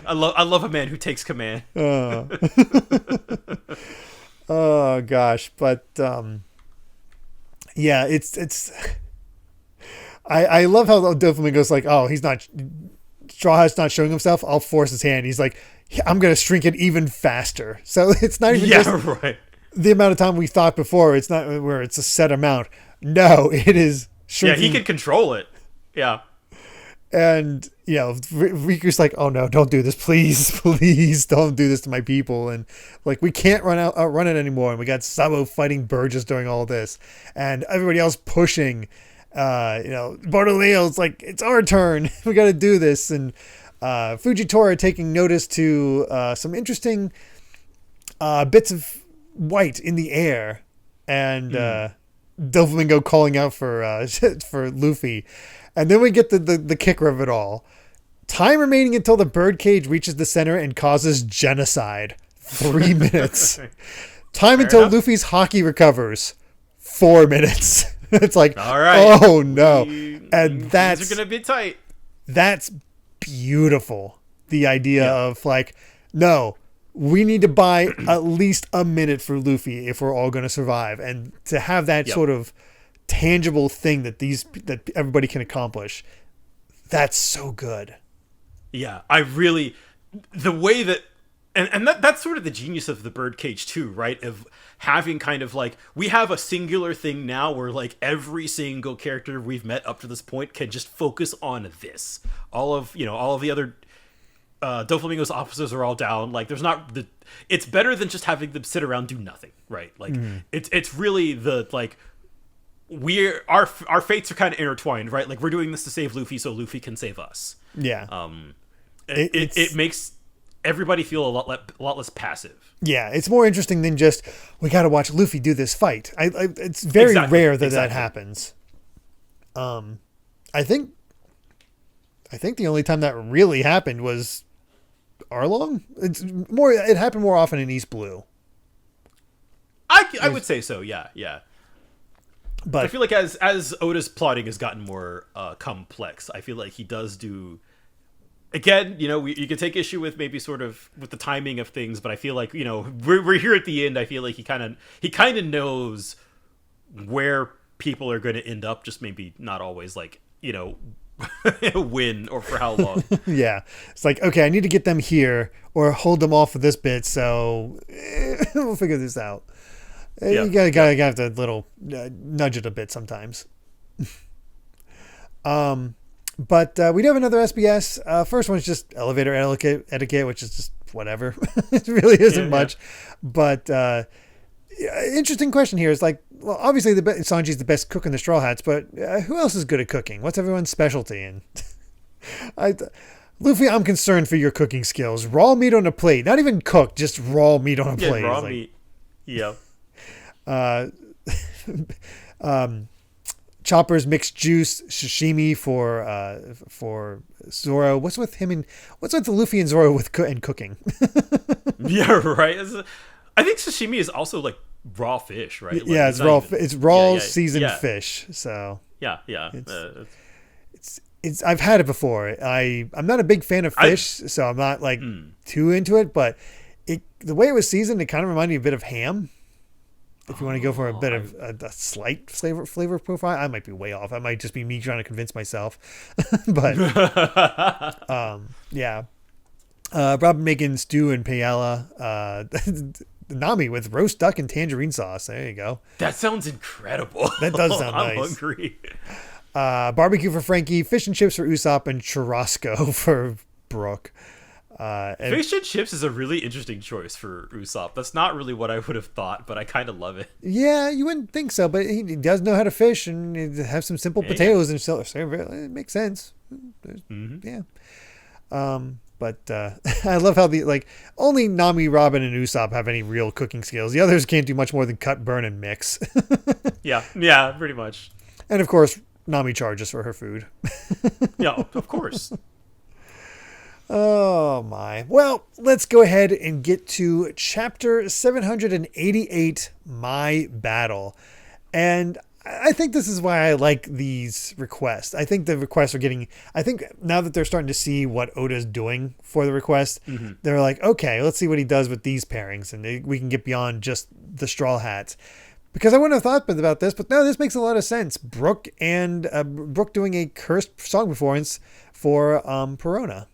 I love a man who takes command. Oh, gosh. But, it's... I love how Doflamingo's like, oh, he's not... Straw Hat's not showing himself, I'll force his hand. He's like, I'm going to shrink it even faster. So it's not even just the amount of time we thought before. It's not where it's a set amount. No, it is shrinking. Yeah, he can control it. Yeah. And, Riku's like, oh no, don't do this. Please don't do this to my people. And like, we can't outrun it anymore. And we got Sabo fighting Burgess during all this. And everybody else pushing. Bartolomeo's like, it's our turn. We got to do this. And Fujitora taking notice to some interesting bits of white in the air, and Doflamingo calling out for Luffy. And then we get the kicker of it all. Time remaining until the birdcage reaches the center and causes genocide. 3 minutes. Time Fair until enough. Luffy's hockey recovers. 4 minutes. It's like, all right. Oh no. And that's these are gonna be tight. That's beautiful. The idea of like, no, we need to buy at least a minute for Luffy if we're all going to survive. And to have that sort of tangible thing that everybody can accomplish, that's so good. Yeah, the way that, and that's sort of the genius of the birdcage too, right? Of having kind of like, we have a singular thing now where like every single character we've met up to this point can just focus on this. All of the other Doflamingo's officers are all down. Like, it's better than just having them sit around do nothing, right? Like, it's really the like, our fates are kind of intertwined, right? Like, we're doing this to save Luffy so Luffy can save us. Yeah. It makes everybody feel a lot less passive. Yeah, it's more interesting than just, we got to watch Luffy do this fight. It's very rare that happens. I think the only time that really happened was Arlong. It happened more often in East Blue. I would say so. Yeah. But I feel like as Oda's plotting has gotten more complex, I feel like he does do. Again, you can take issue with maybe sort of with the timing of things, but I feel like we're here at the end. I feel like he kind of knows where people are going to end up, just maybe not always like win or for how long. Yeah, it's like, okay, I need to get them here or hold them off for this bit, so we'll figure this out. You gotta have to little nudge it a bit sometimes. But we do have another SBS. First one's just elevator etiquette, which is just whatever. It really isn't much. But interesting question here is like, well, obviously Sanji's the best cook in the Straw Hats, but who else is good at cooking? What's everyone's specialty? And Luffy, I'm concerned for your cooking skills. Raw meat on a plate, not even cooked, just raw meat on a plate. Raw meat. Yeah. Chopper's mixed juice sashimi for Zoro. What's with Luffy and Zoro with cooking? Yeah, right. I think sashimi is also like raw fish, right? Like, yeah, it's raw. It's raw seasoned fish. So yeah. It's I've had it before. I'm not a big fan of fish, so I'm not like too into it. But the way it was seasoned, it kind of reminded me a bit of ham. If you want to go for a bit of a slight flavor profile, I might be way off. I might just be me trying to convince myself. But yeah. Robin making stew and paella. Nami with roast duck and tangerine sauce. There you go. That sounds incredible. That does sound nice. I'm hungry. Barbecue for Frankie, fish and chips for Usopp, and churrasco for Brooke. Fish and chips is a really interesting choice for Usopp. That's not really what I would have thought, but I kind of love it. Yeah, you wouldn't think so, but he does know how to fish and have some simple potatoes and so it makes sense. Mm-hmm. Yeah. But I love how only Nami, Robin, and Usopp have any real cooking skills. The others can't do much more than cut, burn, and mix. Yeah, pretty much. And of course, Nami charges for her food. Yeah, of course. Oh my. Well, let's go ahead and get to chapter 788, My Battle. And I think this is why I like these requests. I think the requests I think now that they're starting to see what Oda's doing for the request, they're like, okay, let's see what he does with these pairings. And we can get beyond just the Straw Hats. Because I wouldn't have thought about this, but no, this makes a lot of sense. Brooke doing a cursed song performance for Perona.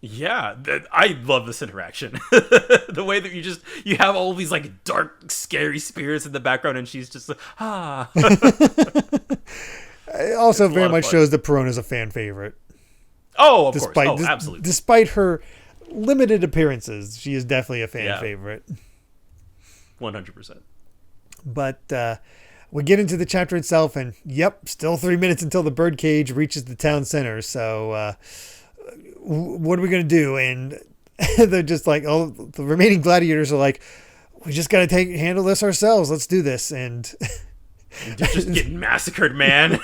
Yeah, I love this interaction. The way that you have all these like dark, scary spirits in the background, and she's just like, ah. It also very much shows that Perona's a fan favorite. Oh, of course. Oh, absolutely. Despite her limited appearances, she is definitely a fan favorite. 100%. But we get into the chapter itself, and still 3 minutes until the birdcage reaches the town center. So what are we going to do? And they're just like, the remaining gladiators are like, we just got to handle this ourselves. Let's do this. And they're just getting massacred, man.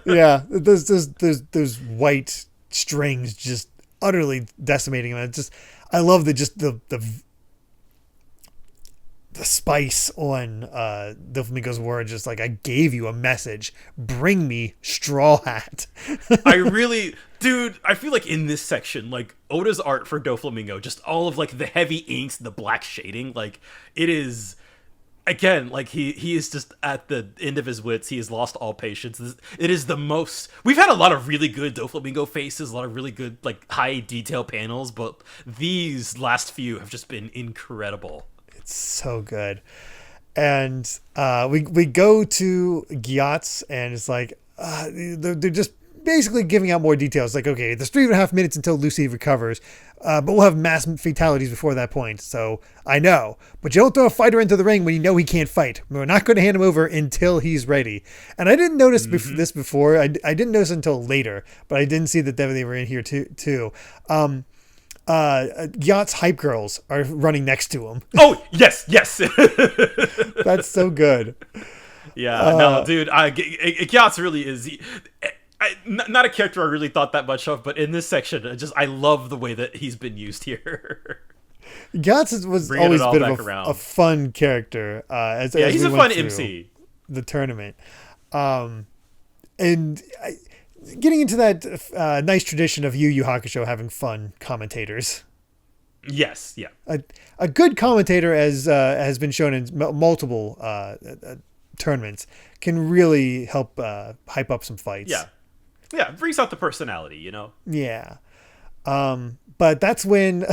Yeah. Those white strings just utterly decimating them. I love the spice on Doflamingo's words, just like, I gave you a message. Bring me Straw Hat. I feel like in this section, like Oda's art for Doflamingo, just all of like the heavy inks, the black shading, like it is, again, like he is just at the end of his wits. He has lost all patience. It is the most. We've had a lot of really good Doflamingo faces, a lot of really good like high detail panels, but these last few have just been incredible. So good. And we go to Gyat's, and it's like they're just basically giving out more details. Like, okay, there's 3.5 minutes until Lucy recovers, but we'll have mass fatalities before that point. So I know, but you don't throw a fighter into the ring when you know he can't fight. We're not going to hand him over until he's ready. And I didn't notice this before. I didn't notice until later, but I didn't see that they were in here too. Yacht's hype girls are running next to him. Oh, yes. That's so good. Yeah, no, dude, Yachts really is... not a character I really thought that much of, but in this section, I love the way that he's been used here. Yachts was always a bit of a fun character. He's a fun MC. The tournament. And getting into that nice tradition of Yu Yu Hakusho having fun commentators. Yes, yeah. A good commentator, as has been shown in multiple tournaments, can really help hype up some fights. Yeah, brings out the personality, you know? Yeah. But that's when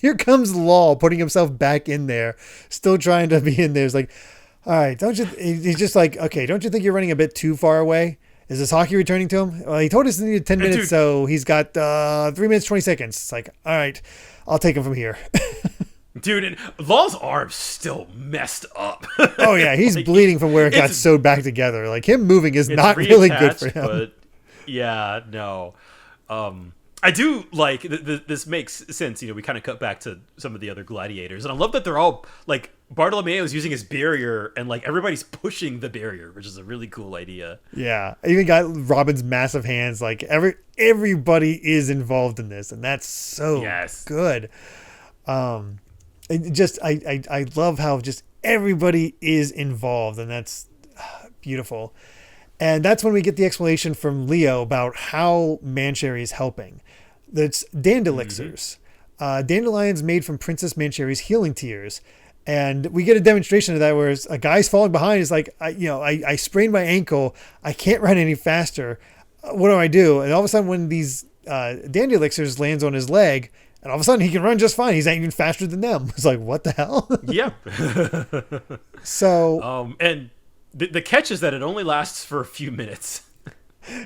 here comes Law putting himself back in there, still trying to be in there. It's like, all right, he's just like, okay, don't you think you're running a bit too far away? Is this hockey returning to him? Well, he told us he needed 10 minutes, so he's got 3 minutes, 20 seconds. It's like, all right, I'll take him from here. Dude, and Law's arm's still messed up. Oh, yeah, he's bleeding from where it got sewed back together. Like, him moving is not really good for him. But yeah, no. I do like, this makes sense. You know, we kind of cut back to some of the other gladiators. And I love that they're all, like, Bartolomeo is using his barrier, and, like, everybody's pushing the barrier, which is a really cool idea. Yeah. I even got Robin's massive hands. Like, everybody is involved in this, and that's so good. I love how just everybody is involved, and that's beautiful. And that's when we get the explanation from Leo about how Mancherry is helping. That's dandelixirs. Dandelions made from Princess Mancherry's healing tears. And we get a demonstration of that where a guy's falling behind. He's like, I sprained my ankle. I can't run any faster. What do I do? And all of a sudden when these dandelixirs lands on his leg, and all of a sudden he can run just fine. He's not even faster than them. It's like, what the hell? Yeah. So... and the catch is that it only lasts for a few minutes.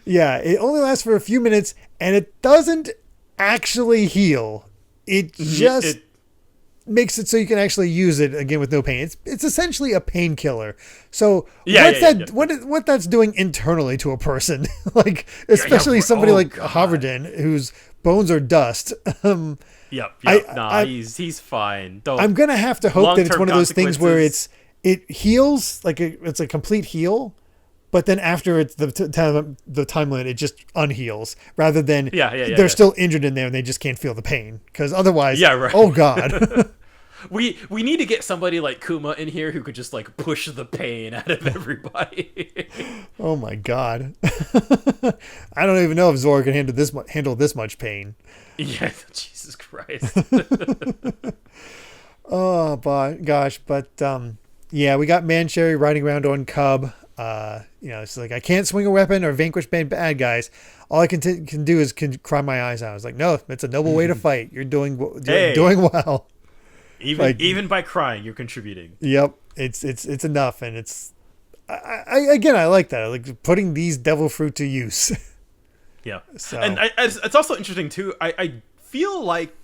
Yeah, it only lasts for a few minutes, and it doesn't actually heal. It just makes it so you can actually use it again with no pain. It's essentially a painkiller. So what that's doing internally to a person, like especially somebody like Havardin, whose bones are dust. He's fine. I'm gonna have to hope that it's one of those things where it heals, like it's a complete heal, but then after it's the time limit, it just unheals rather than they're still injured in there and they just can't feel the pain. Because otherwise, oh God. We need to get somebody like Kuma in here who could just like push the pain out of everybody. Oh my God. I don't even know if Zora can handle this much pain. Yeah, Jesus Christ. Oh, gosh, but yeah, we got Mancherry riding around on Cub. It's like, I can't swing a weapon or vanquish bad guys. All I can do is cry my eyes out. I was like, no, it's a noble way to fight. You're doing well. Even by crying, you're contributing. Yep, it's enough, and it's I like that. I like putting these devil fruit to use. Yeah, so. And it's also interesting too. I feel like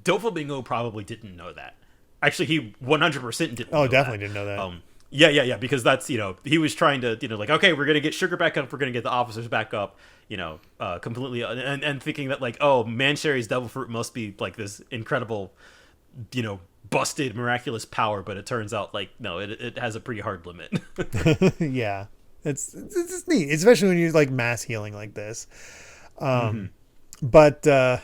Doflamingo probably didn't know that. Actually, he 100% didn't. Oh, definitely didn't know that. Yeah, because that's, he was trying to, like, okay, we're gonna get Sugar back up, we're gonna get the officers back up, completely, and thinking that like, oh, Mancherry's devil fruit must be like this incredible, busted miraculous power, but it turns out like no, it has a pretty hard limit. Yeah, it's neat, especially when you're like mass healing like this. But and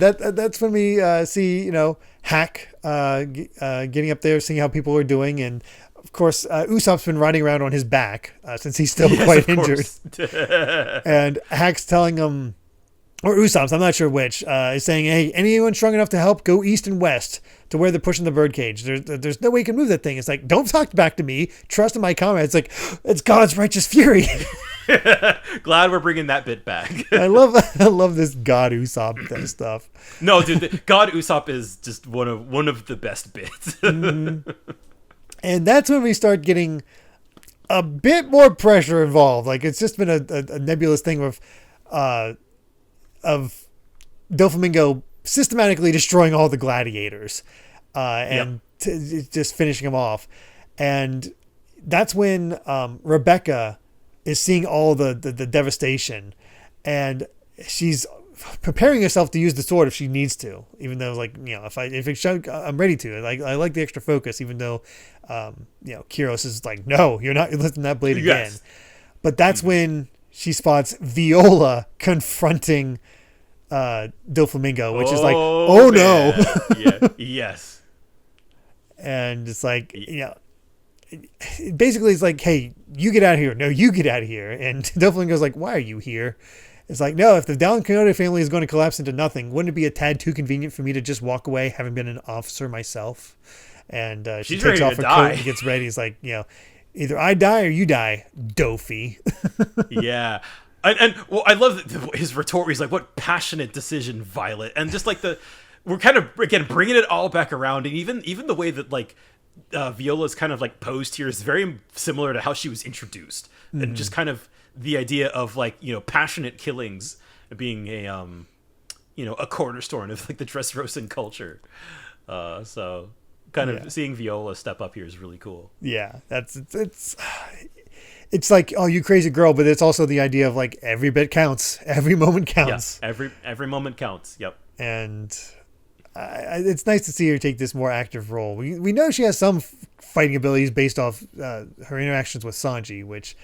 that's when we see Hack getting up there, seeing how people are doing, and of course Usopp's been riding around on his back since he's still quite injured. And Hack's telling him, or Usopp's, I'm not sure which, is saying, hey, anyone strong enough to help, go east and west to where they're pushing the birdcage. There's no way you can move that thing. It's like, don't talk back to me. Trust in my comment. It's like, it's God's righteous fury. Glad we're bringing that bit back. I love this God Usopp stuff. No, dude, God Usopp is just one of the best bits. And that's when we start getting a bit more pressure involved. Like, it's just been a nebulous thing of Doflamingo systematically destroying all the gladiators and just finishing them off. And that's when Rebecca is seeing all the devastation, and she's preparing herself to use the sword if she needs to, even though like, I'm ready to. I like the extra focus, even though, Kyros is like, no, you're not lifting that blade again. Yes. But that's when she spots Viola confronting Doflamingo, which is like, oh man. no. Yeah. Yes. And it's like, basically it's like, hey, you get out of here. No, you get out of here. And Doflamingo's like, why are you here? It's like, no, if the Down Coyote family is going to collapse into nothing, wouldn't it be a tad too convenient for me to just walk away, having been an officer myself? And she takes off her coat and gets ready. He's like, either I die or you die, Dofi. Yeah. And well, I love his retort. He's like, what passionate decision, Violet. And just like we're kind of, again, bringing it all back around. And even the way that like Viola's kind of like posed here is very similar to how she was introduced. Mm-hmm. And just kind of the idea of like, passionate killings being a cornerstone of like the Dressrosa culture. So kind of seeing Viola step up here is really cool. Yeah, it's like, oh, you crazy girl, but it's also the idea of like every bit counts, every moment counts. Yeah, every moment counts. Yep. And it's nice to see her take this more active role. We know she has some fighting abilities based off her interactions with Sanji, which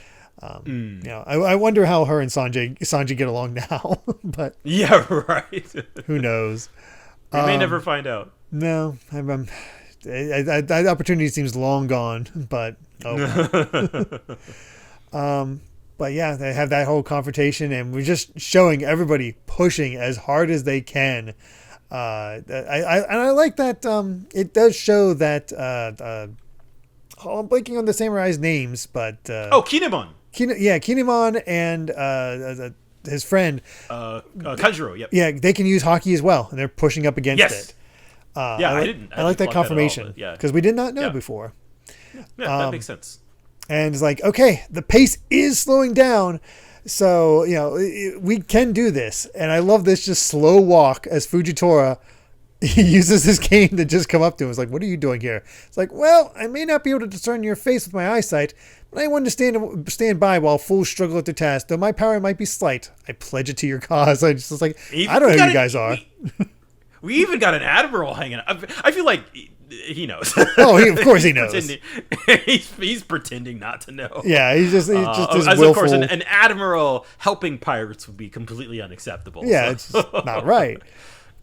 I wonder how her and Sanji get along now. But yeah, right. Who knows? We may never find out. No, that opportunity seems long gone. But but yeah, they have that whole confrontation, and we're just showing everybody pushing as hard as they can. I like that. It does show that. I'm blanking on the samurai's names, but Kinemon. Kinemon and his friend Kanjuro. Yep. Yeah, they can use haki as well, and they're pushing up against it. I like that confirmation because we did not know before. Yeah, that makes sense. And it's like, okay, the pace is slowing down. So, we can do this. And I love this just slow walk as Fujitora uses his cane to just come up to him. It's like, what are you doing here? It's like, well, I may not be able to discern your face with my eyesight, but I want to stand by while fools struggle at their task. Though my power might be slight, I pledge it to your cause. I just was like, I don't know who you guys are. We even got an admiral hanging out. I feel like he knows. Oh, of course he knows. He's pretending not to know. Yeah, he's just as willful. Of course, an admiral helping pirates would be completely unacceptable. Yeah, it's just not right.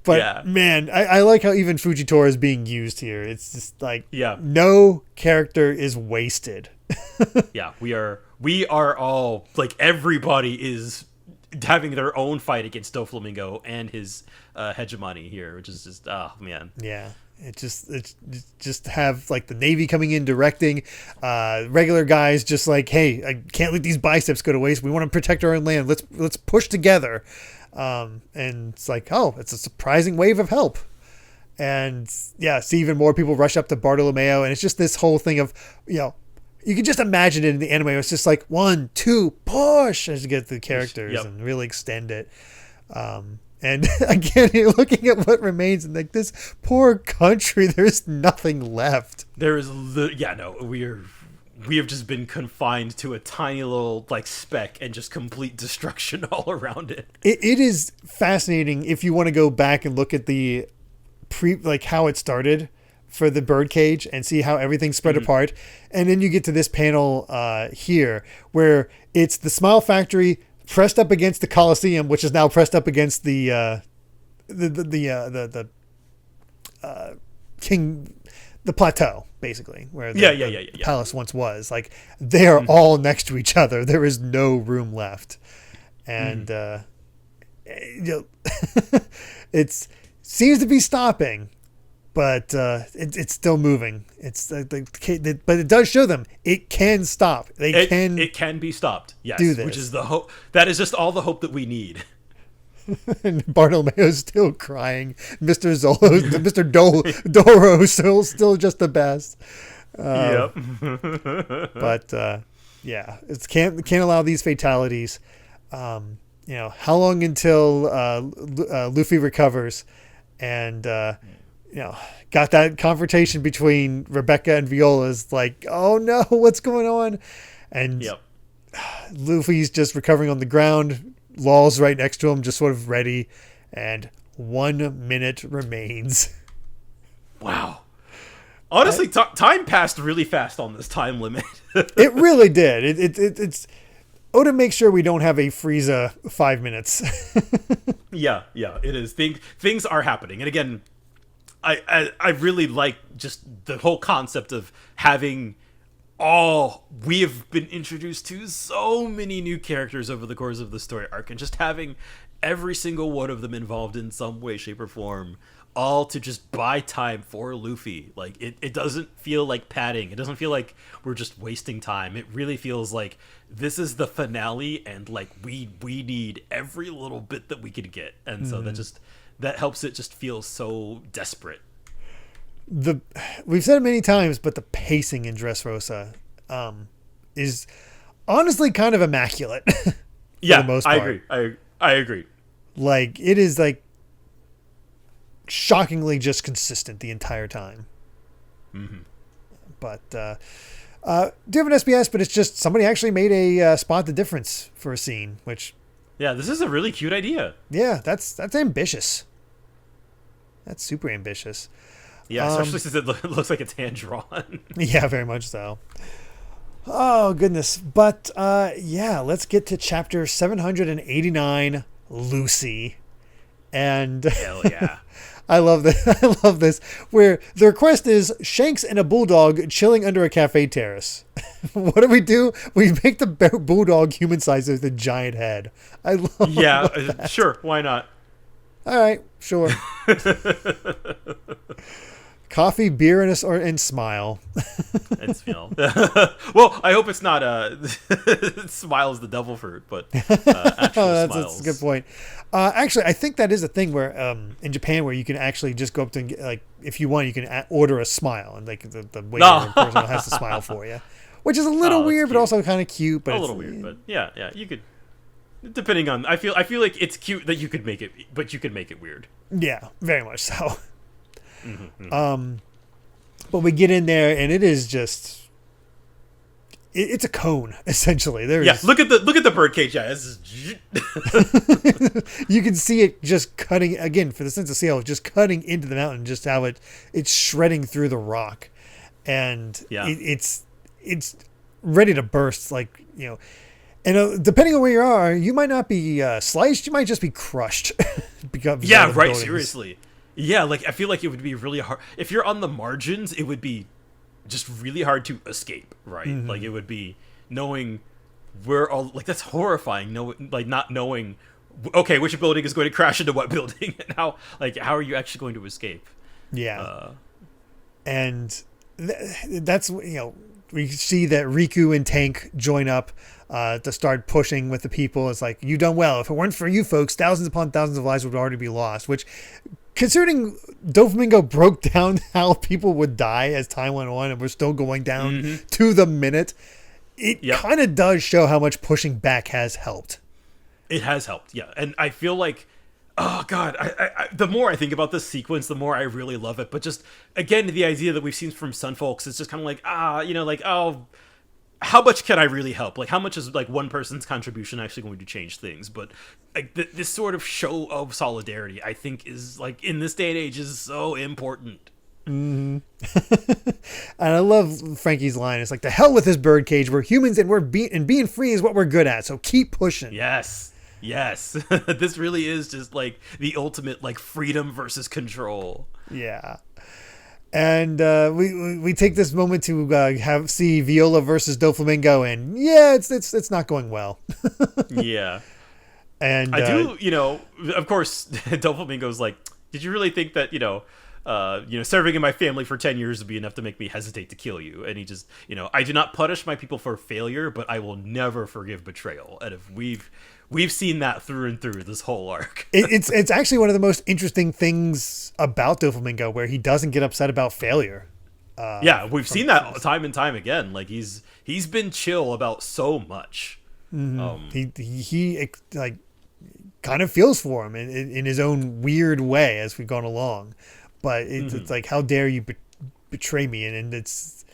But man, I like how even Fujitora is being used here. It's just like no character is wasted. Yeah, we are all like everybody is having their own fight against Doflamingo and his hegemony here, which is just man. Yeah. It's just have like the Navy coming in directing, regular guys just like, hey, I can't let these biceps go to waste. We want to protect our own land. Let's push together. And it's like, oh, it's a surprising wave of help. And see even more people rush up to Bartolomeo, and it's just this whole thing of, you can just imagine it in the anime. It's just like 1, 2, push as you get the characters and really extend it. And again, you're looking at what remains, and like this poor country, there's nothing left. There is, we have just been confined to a tiny little like speck and just complete destruction all around it. It is fascinating if you want to go back and look at the how it started for the birdcage and see how everything spread apart, and then you get to this panel here where it's the Smile Factory pressed up against the Colosseum, which is now pressed up against the plateau, basically, where the palace once was. Like, they are all next to each other. There is no room left, and it seems to be stopping, but it's still moving. But it does show them it can stop. It can be stopped. Yes, do this, which is the hope. That is just all the hope that we need. And Bartolomeo's still crying. Mr. Doro still just the best. Yep. But it can't allow these fatalities. How long until Luffy recovers and got that confrontation between Rebecca and Viola's like, oh no, what's going on? And Luffy's just recovering on the ground. lolls right next to him, just sort of ready. And 1 minute remains. Wow. Honestly, time passed really fast on this time limit. It really did. It's Oda makes sure we don't have a Frieza 5 minutes. Yeah, it is. Things are happening, and again, I really like just the whole concept of having we have been introduced to so many new characters over the course of the story arc, and just having every single one of them involved in some way, shape, or form, all to just buy time for Luffy. Like, it doesn't feel like padding. It doesn't feel like we're just wasting time. It really feels like this is the finale, and like we need every little bit that we can get. And so that helps it just feel so desperate. We've said it many times, but the pacing in Dressrosa is honestly kind of immaculate. Yeah, the most part. I agree. Like, it is like shockingly just consistent the entire time. Mm-hmm. But do you have an SBS? But it's just somebody actually made a spot the difference for a scene, which this is a really cute idea. Yeah, that's ambitious. That's super ambitious. Yeah, especially since it looks like it's hand drawn. Yeah, very much so. Oh goodness, but let's get to chapter 789, Lucy, and hell yeah. I love this. I love this. Where the request is Shanks and a bulldog chilling under a cafe terrace. What do? We make the bulldog human sized with a giant head. I love. Yeah, sure. Why not? All right, sure. Coffee, beer, and smile. And smile. Well, I hope it's not smiles the devil fruit, but actual smiles. That's a good point. Actually, I think that is a thing where in Japan where you can actually just go up to like if you want you can order a smile and like the waiter person has to smile for you, which is a little weird but also kind of cute. But a little weird, but yeah, you could. Depending on, I feel like it's cute that you could make it, but you could make it weird. Yeah, very much so. Mm-hmm. But we get in there and it is just it's a cone essentially. Look at the birdcage. Yeah, you can see it just cutting again for the sense of scale, just cutting into the mountain, just how it's shredding through the rock, and it's ready to burst. Like and depending on where you are, you might not be sliced, you might just be crushed. Because right. Buildings. Seriously. Yeah, like I feel like it would be really hard if you're on the margins. It would be just really hard to escape, right? Mm-hmm. Like it would be knowing where all like that's horrifying. Not knowing, okay, which building is going to crash into what building, and how are you actually going to escape? Yeah, and that's we see that Riku and Tank join up to start pushing with the people. It's like, you've done well. If it weren't for you folks, thousands upon thousands of lives would already be lost, which, considering Doflamingo broke down how people would die as time went on and we're still going down to the minute, it kind of does show how much pushing back has helped. It has helped, yeah. And I feel like, oh God, I the more I think about this sequence, the more I really love it. But just, again, the idea that we've seen from Sunfolks is just kind of like, how much can I really help? Like, how much is like one person's contribution actually going to change things? But like this sort of show of solidarity, I think, is like in this day and age is so important. Mm-hmm. And I love Frankie's line. It's like, the hell with this birdcage. We're humans and being free is what we're good at. So keep pushing. Yes. This really is just like the ultimate like freedom versus control. Yeah. And we take this moment to see Viola versus Doflamingo, and it's not going well. Yeah, and I do, of course, Doflamingo's like, did you really think that serving in my family for 10 years would be enough to make me hesitate to kill you? And he just, I do not punish my people for failure, but I will never forgive betrayal. And if we've seen that through and through this whole arc. It's actually one of the most interesting things about Doflamingo, where he doesn't get upset about failure. We've seen that time and time again. Like he's been chill about so much. Mm-hmm. He like kind of feels for him in his own weird way as we've gone along, but it's like, how dare you betray me? And it's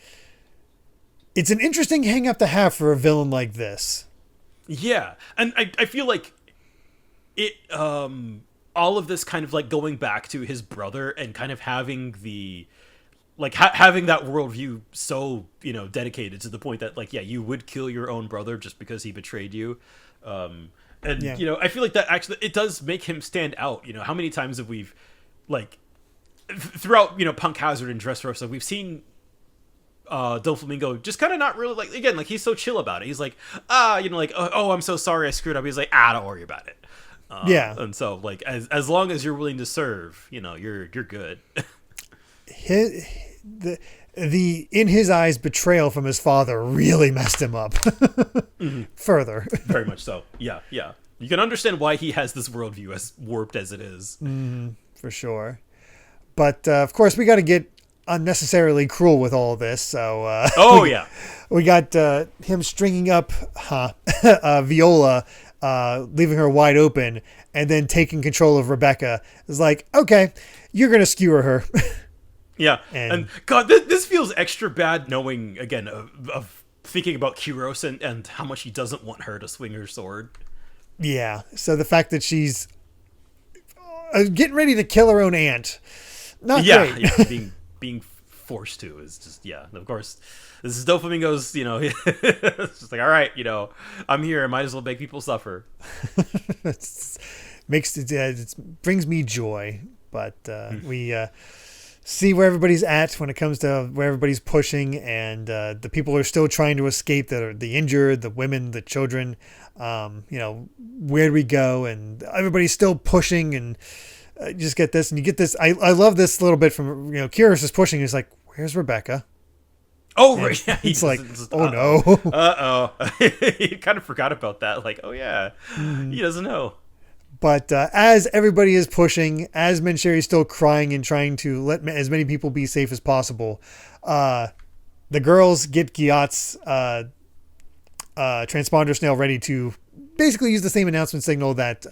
an interesting hang up to have for a villain like this. Yeah, and I feel like it all of this kind of like going back to his brother and kind of having the like having that worldview so, you know, dedicated to the point that like, yeah, you would kill your own brother just because he betrayed you. And you know, I feel like that actually it does make him stand out. You know, how many times have we've like throughout, you know, Punk Hazard and Dressrosa, we've seen Doflamingo just kind of not really like, again, like he's so chill about it. He's like, you know, like, oh, I'm so sorry I screwed up. He's like, don't worry about it. And so like as long as you're willing to serve, you know, you're good. The in his eyes betrayal from his father really messed him up further. Very much so. Yeah. You can understand why he has this worldview as warped as it is. For sure. But of course we got to get unnecessarily cruel with all this. So we got him stringing up Viola, leaving her wide open, and then taking control of Rebecca. It's like, okay, you're gonna skewer her. Yeah, and God, this feels extra bad knowing, again, of thinking about Kyros and how much he doesn't want her to swing her sword. Yeah, so the fact that she's getting ready to kill her own aunt, not great. Yeah, being forced to is just, of course, this is Doflamingo's, you know, it's just like, all right, you know, I'm here, I might as well make people suffer. It brings me joy, but we... see where everybody's at when it comes to where everybody's pushing, and the people are still trying to escape, the injured, the women, the children. You know, where do we go? And everybody's still pushing, and just get this, and you get this. I love this little bit from, you know, Kyros is pushing. He's like, "Where's Rebecca?" Oh, right. Yeah, it's like, oh no. He kind of forgot about that. Like, oh yeah, he doesn't know. But as everybody is pushing, as Mencheri's still crying and trying to let as many people be safe as possible, the girls get Gyat's transponder snail ready to basically use the same announcement signal that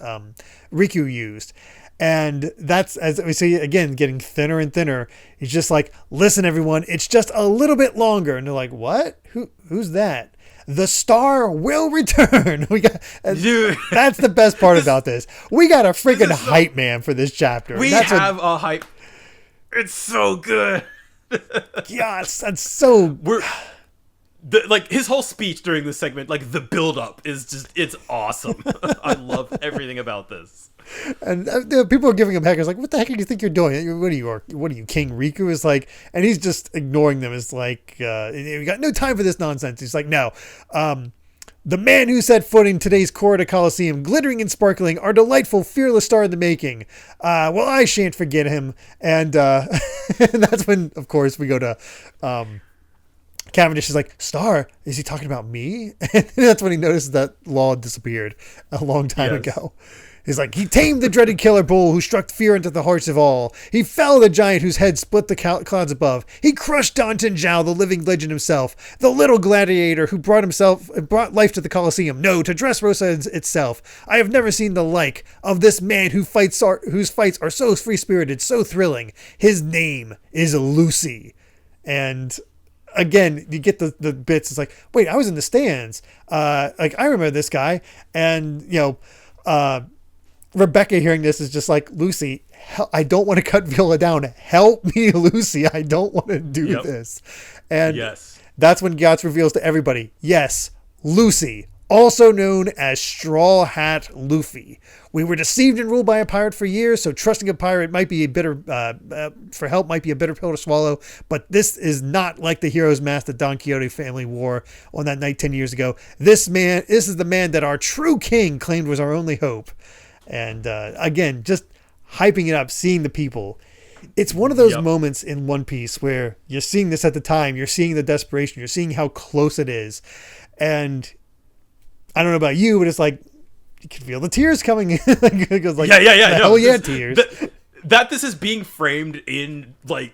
Riku used. And that's, as we see, again, getting thinner and thinner. He's just like, listen, everyone, it's just a little bit longer. And they're like, what? Who's that? The star will return. We got, dude. That's the best part about this. We got a freaking hype man for this chapter. We have a hype. It's so good. Yes, that's so. Like his whole speech during this segment, like the build up is just, it's awesome. I love everything about this. And people are giving him heck. It's like, what the heck do you think you're doing? What are you, King Riku? Is like, and he's just ignoring them. It's like, we got no time for this nonsense. He's like, no. The man who set foot in today's Corridor Coliseum, glittering and sparkling, our delightful, fearless star in the making. Well, I shan't forget him. And, and that's when, of course, we go to Cavendish is like, Star, is he talking about me? And that's when he notices that Law disappeared a long time ago. He's like, he tamed the dreaded killer bull who struck fear into the hearts of all. He felled the giant whose head split the clouds above. He crushed Danton Zhao, the living legend himself, the little gladiator who brought life to the Colosseum. No, to Dressrosa itself. I have never seen the like of this man whose fights are so free-spirited, so thrilling. His name is Lucy. And again, you get the bits. It's like, wait, I was in the stands. Like, I remember this guy. And, you know, Rebecca hearing this is just like, Lucy, I don't want to cut Viola down. Help me, Lucy. I don't want to do this. And that's when Gyatso reveals to everybody, yes, Lucy, also known as Straw Hat Luffy. We were deceived and ruled by a pirate for years, so trusting a pirate might be a bitter for help might be a bitter pill to swallow. But this is not like the hero's mask that Don Quixote family wore on that night 10 years ago. This is the man that our true king claimed was our only hope. And again, just hyping it up, seeing the people. It's one of those moments in One Piece where you're seeing this at the time, you're seeing the desperation, you're seeing how close it is. And I don't know about you, but it's like, you can feel the tears coming in. It like, hell yeah, tears. That this is being framed in like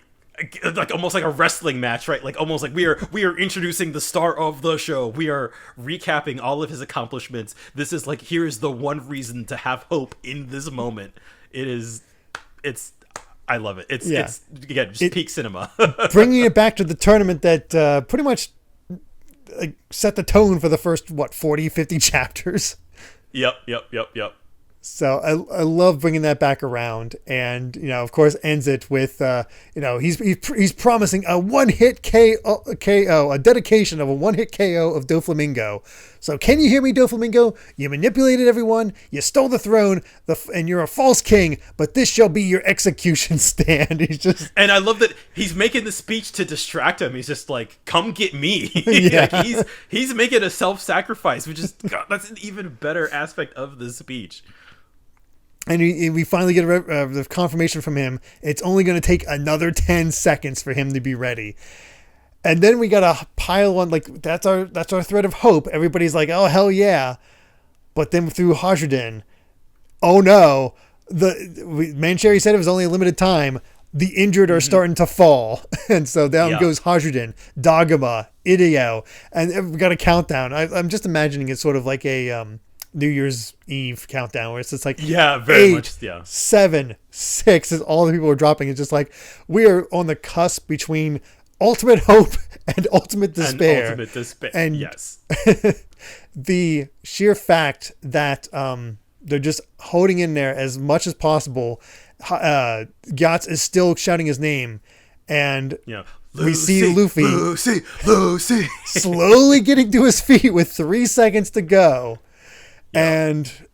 almost like a wrestling match, right? Like almost like we are introducing the star of the show. We are recapping all of his accomplishments. This is like, here is the one reason to have hope in this moment. I love it. It's again, just peak cinema. Bringing it back to the tournament that pretty much set the tone for the first 40, 50 chapters. Yep. So I love bringing that back around, and of course ends it with he's promising a one-hit KO, a dedication of a one-hit KO of Doflamingo. So can you hear me, Doflamingo? You manipulated everyone, you stole the throne, and you're a false king. But this shall be your execution stand. And I love that he's making the speech to distract him. He's just like, "Come get me." Yeah. Like he's making a self-sacrifice, which is that's an even better aspect of the speech. And we finally get the confirmation from him. It's only going to take another 10 seconds for him to be ready. And then we got to pile on, like, that's our thread of hope. Everybody's like, oh, hell yeah. But then through Hajridin, oh no. Mancheri said it was only a limited time. The injured are starting to fall. And so down goes Hajridin, Dagama, Ideo. And we got a countdown. I'm just imagining it sort of like a New Year's Eve countdown where it's just like very 8, much 7, 6 as all the people are dropping. It's just like we are on the cusp between ultimate hope and ultimate despair. And yes. The sheer fact that they're just holding in there as much as possible. Gyatso is still shouting his name, and we see Luffy slowly getting to his feet with 3 seconds to go. And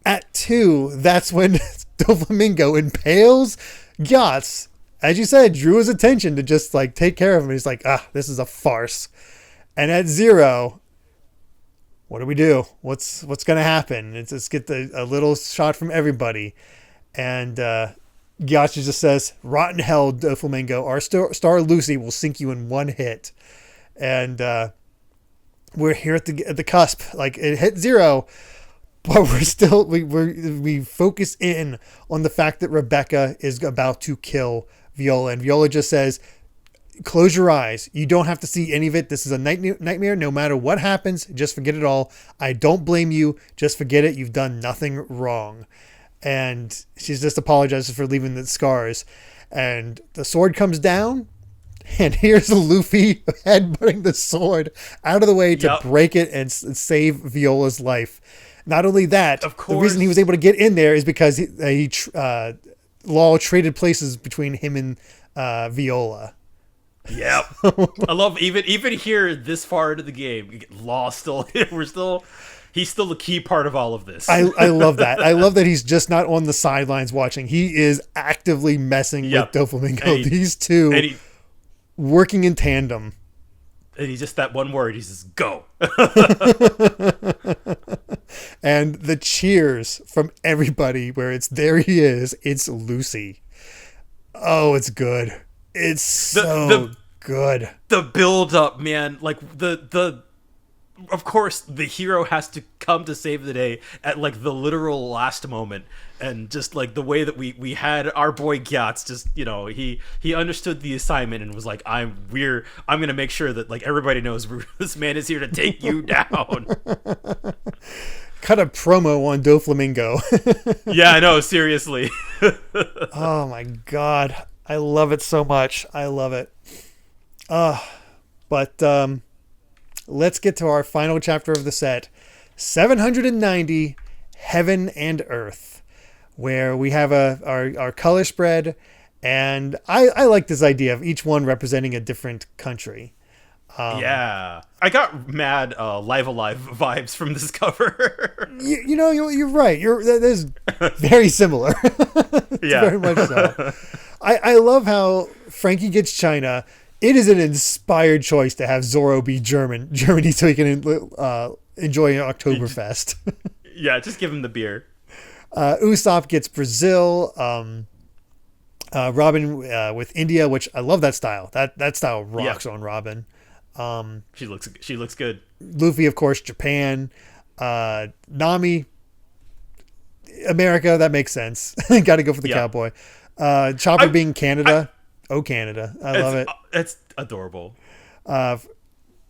at 2, that's when Doflamingo impales Gyatso. As you said, drew his attention to just like take care of him. He's like, this is a farce. And at 0, what do we do? What's going to happen? Let's get a little shot from everybody. And Gyatso just says, "Rotten hell, Doflamingo. Our star Lucy will sink you in one hit." And we're here at the cusp. Like, it hit 0. But we're still we focus in on the fact that Rebecca is about to kill Viola, and Viola just says, "Close your eyes. You don't have to see any of it. This is a nightmare. No matter what happens, just forget it all. I don't blame you. Just forget it. You've done nothing wrong." And she's just apologizes for leaving the scars. And the sword comes down, and here's Luffy headbutting the sword out of the way to break it and save Viola's life. Not only that, of course, the reason he was able to get in there is because Law traded places between him and Viola. Yep. I love even here this far into the game, Law still he's still the key part of all of this. I love that. I love that he's just not on the sidelines watching. He is actively messing with Doflamingo. These two working in tandem. And he's just that one word. He says, "Go." And the cheers from everybody where there he is. It's Lucy. Oh, it's good. It's so good. The build up, man. Like of course the hero has to come to save the day at like the literal last moment. And just like the way that we had our boy Gyatso, just he understood the assignment and was like, I'm gonna make sure that like everybody knows this man is here to take you down. Cut a promo on Doflamingo. Yeah, I know, seriously. Oh my god, I love it so much. I love it. But let's get to our final chapter of the set, 790, Heaven and Earth, where we have our color spread, and I like this idea of each one representing a different country. I got mad Live Alive vibes from this cover. You're right. There's very similar. Yeah, very much so. I love how Frankie gets China. It is an inspired choice to have Zoro be Germany, so he can enjoy Oktoberfest. Yeah, just give him the beer. Usopp gets Brazil. Robin with India, which I love that style. That style rocks on Robin. She looks good. Luffy, of course, Japan. Nami, America. That makes sense. Got to go for the cowboy. Chopper being Canada. Canada. I love it. It's adorable.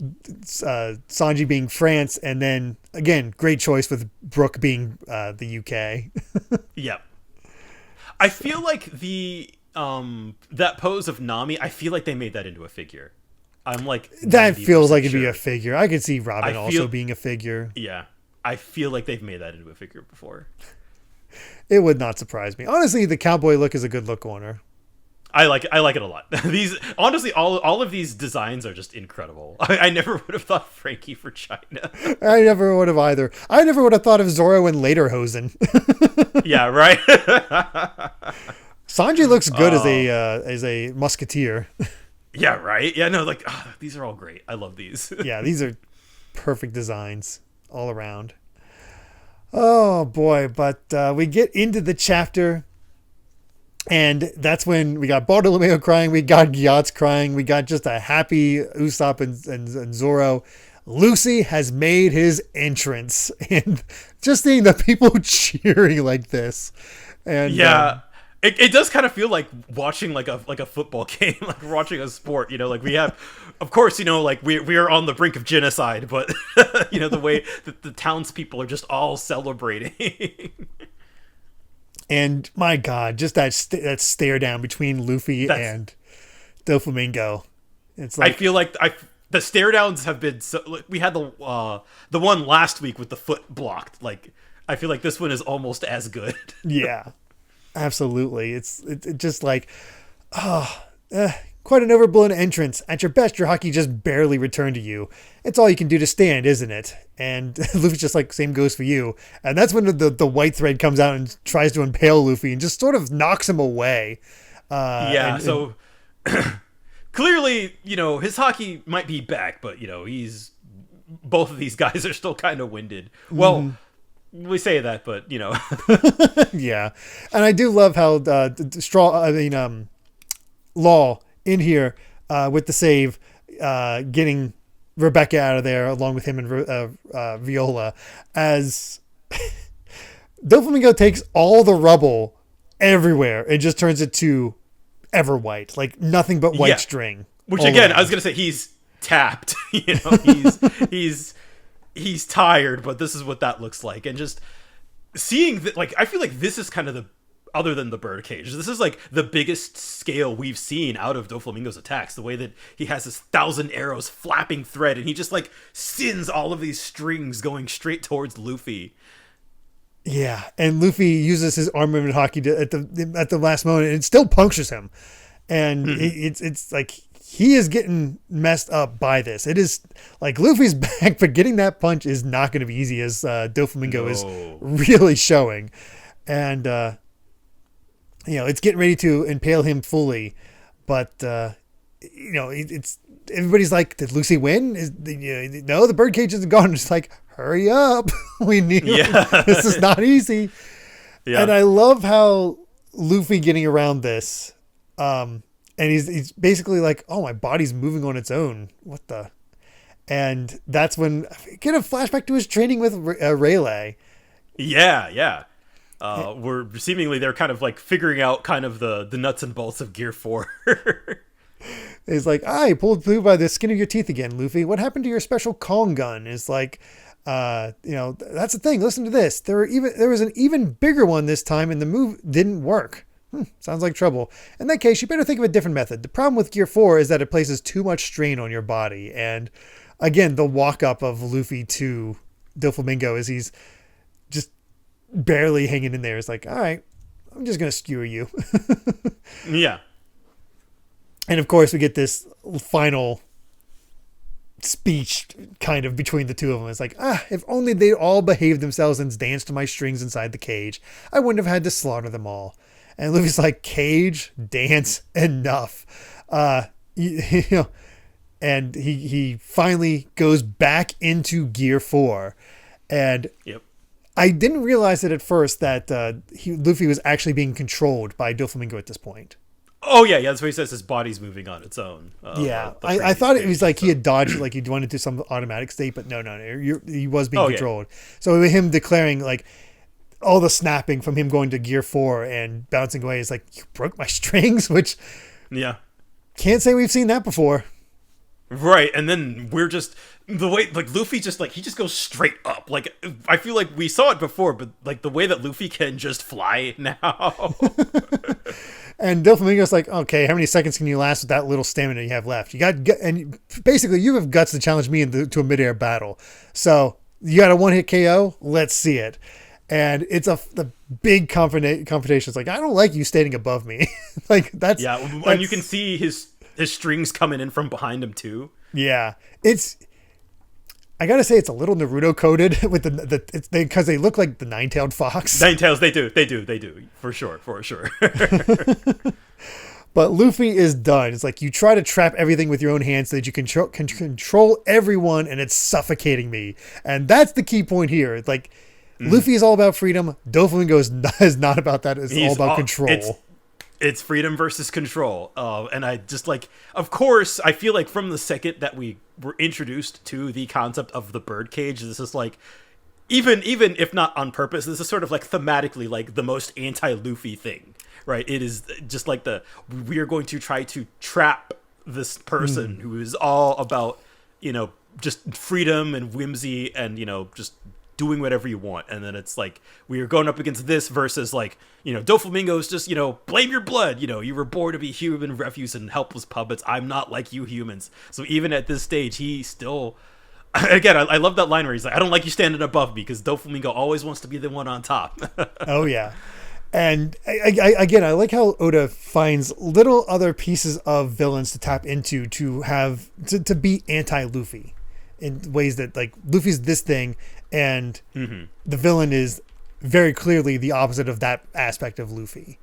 Sanji being France, and then again, great choice with Brooke being the UK. Yep. I feel like that pose of Nami, I feel like they made that into a figure. I'm like, that feels like it'd be a figure. I could see Robin also being a figure. Yeah, I feel like they've made that into a figure before. It would not surprise me. Honestly, the cowboy look is a good look on her. I like it a lot. These honestly, all of these designs are just incredible. I never would have thought Frankie for China. I never would have either. I never would have thought of Zoro and Lederhosen. Yeah, right. Sanji looks good as a musketeer. Yeah, right. Yeah, no, like these are all great. I love these. Yeah, these are perfect designs all around. Oh boy, but we get into the chapter. And that's when we got Bartolomeo crying, we got Gyatso crying, we got just a happy Usopp and Zoro. Lucy has made his entrance, and just seeing the people cheering like this, and yeah, it does kind of feel like watching like a football game, like watching a sport. You know, like we have, of course, you know, like we are on the brink of genocide, but you know the way that the townspeople are just all celebrating. And my God, just that stare down between Luffy and Doflamingo. It's like, I feel like the stare downs have been so. Like, we had the one last week with the foot blocked. Like I feel like this one is almost as good. Yeah, absolutely. It's just like, quite an overblown entrance. At your best, your hockey just barely returned to you. It's all you can do to stand, isn't it? And Luffy's just like, same goes for you. And that's when the white thread comes out and tries to impale Luffy and just sort of knocks him away. So clearly, you know, his hockey might be back, but, you know, both of these guys are still kind of winded. Well, we say that, but, you know. Yeah. And I do love how Law in here with the save, getting Rebecca out of there along with him and Viola, as Doflamingo takes all the rubble everywhere and just turns it to ever white, like nothing but white string. Which again, around. I was gonna say he's tapped. You know, he's tired, but this is what that looks like, and just seeing that, like, I feel like this is kind of the. Other than the birdcage, this is like the biggest scale we've seen out of Doflamingo's attacks. The way that he has his 1,000 arrows flapping thread, and he just like sends all of these strings going straight towards Luffy. Yeah, and Luffy uses his arm movement hockey at the last moment, and it still punctures him. And it's like he is getting messed up by this. It is like Luffy's back, but getting that punch is not going to be easy, as Doflamingo is really showing. And you know, it's getting ready to impale him fully, but you know, it's everybody's like, did Lucy win? No, the birdcage isn't gone. It's like, hurry up, we need. Yeah. This is not easy. Yeah. And I love how Luffy getting around this, and he's basically like, oh, my body's moving on its own. What the? And that's when get a flashback to his training with Rayleigh. Yeah. We're seemingly they're kind of like figuring out kind of the nuts and bolts of Gear 4. It's like, I pulled through by the skin of your teeth again, Luffy. What happened to your special Kong gun? It's like, you know, that's the thing. Listen to this. There was an even bigger one this time, and the move didn't work. Sounds like trouble. In that case, you better think of a different method. The problem with Gear 4 is that it places too much strain on your body. And again, the walk up of Luffy to Doflamingo is he's just barely hanging in there. It's like, all right, I'm just going to skewer you. Yeah. And of course we get this final speech kind of between the two of them. It's like, if only they'd all behaved themselves and danced to my strings inside the cage, I wouldn't have had to slaughter them all. And Luffy's like, cage, dance, enough. You know, and he finally goes back into Gear 4. And yep. I didn't realize it at first that Luffy was actually being controlled by Doflamingo at this point. Oh, yeah, that's what he says. His body's moving on its own. Yeah, I thought it was like he had dodged, like he went into some automatic state, but no, he was being controlled. Yeah. So him declaring, like, all the snapping from him going to Gear 4 and bouncing away is like, you broke my strings, which... Yeah. Can't say we've seen that before. Right, and then we're just the way like Luffy just like he just goes straight up. Like I feel like we saw it before, but like the way that Luffy can just fly now. And Doflamingo's like, okay, how many seconds can you last with that little stamina you have left? You got, and basically you have guts to challenge me to a midair battle. So you got a one-hit KO. Let's see it. and it's the big confrontation. It's like, I don't like you standing above me. Like that's and you can see his strings coming in from behind him too. Yeah, I gotta say it's a little Naruto coded with because they look like the nine-tailed fox. Nine-tails, they do, for sure. But Luffy is done. It's like you try to trap everything with your own hands so that you can control everyone, and it's suffocating me. And that's the key point here. It's like Luffy is all about freedom. Doflamingo is not about that. It's all about control. It's freedom versus control. And I just like, of course, I feel like from the second that we were introduced to the concept of the birdcage, this is like, even if not on purpose, this is sort of like thematically like the most anti-Luffy thing, right? It is just like we are going to try to trap this person who is all about, just freedom and whimsy and, just doing whatever you want. And then it's like we are going up against this versus like, Doflamingo's just, blame your blood. You were born to be human refuse and helpless puppets. I'm not like you humans. So even at this stage, he still, again, I love that line where he's like, I don't like you standing above me, because Doflamingo always wants to be the one on top. Oh yeah. And I like how Oda finds little other pieces of villains to tap into to be anti-Luffy in ways that, like, Luffy's this thing and the villain is very clearly the opposite of that aspect of Luffy.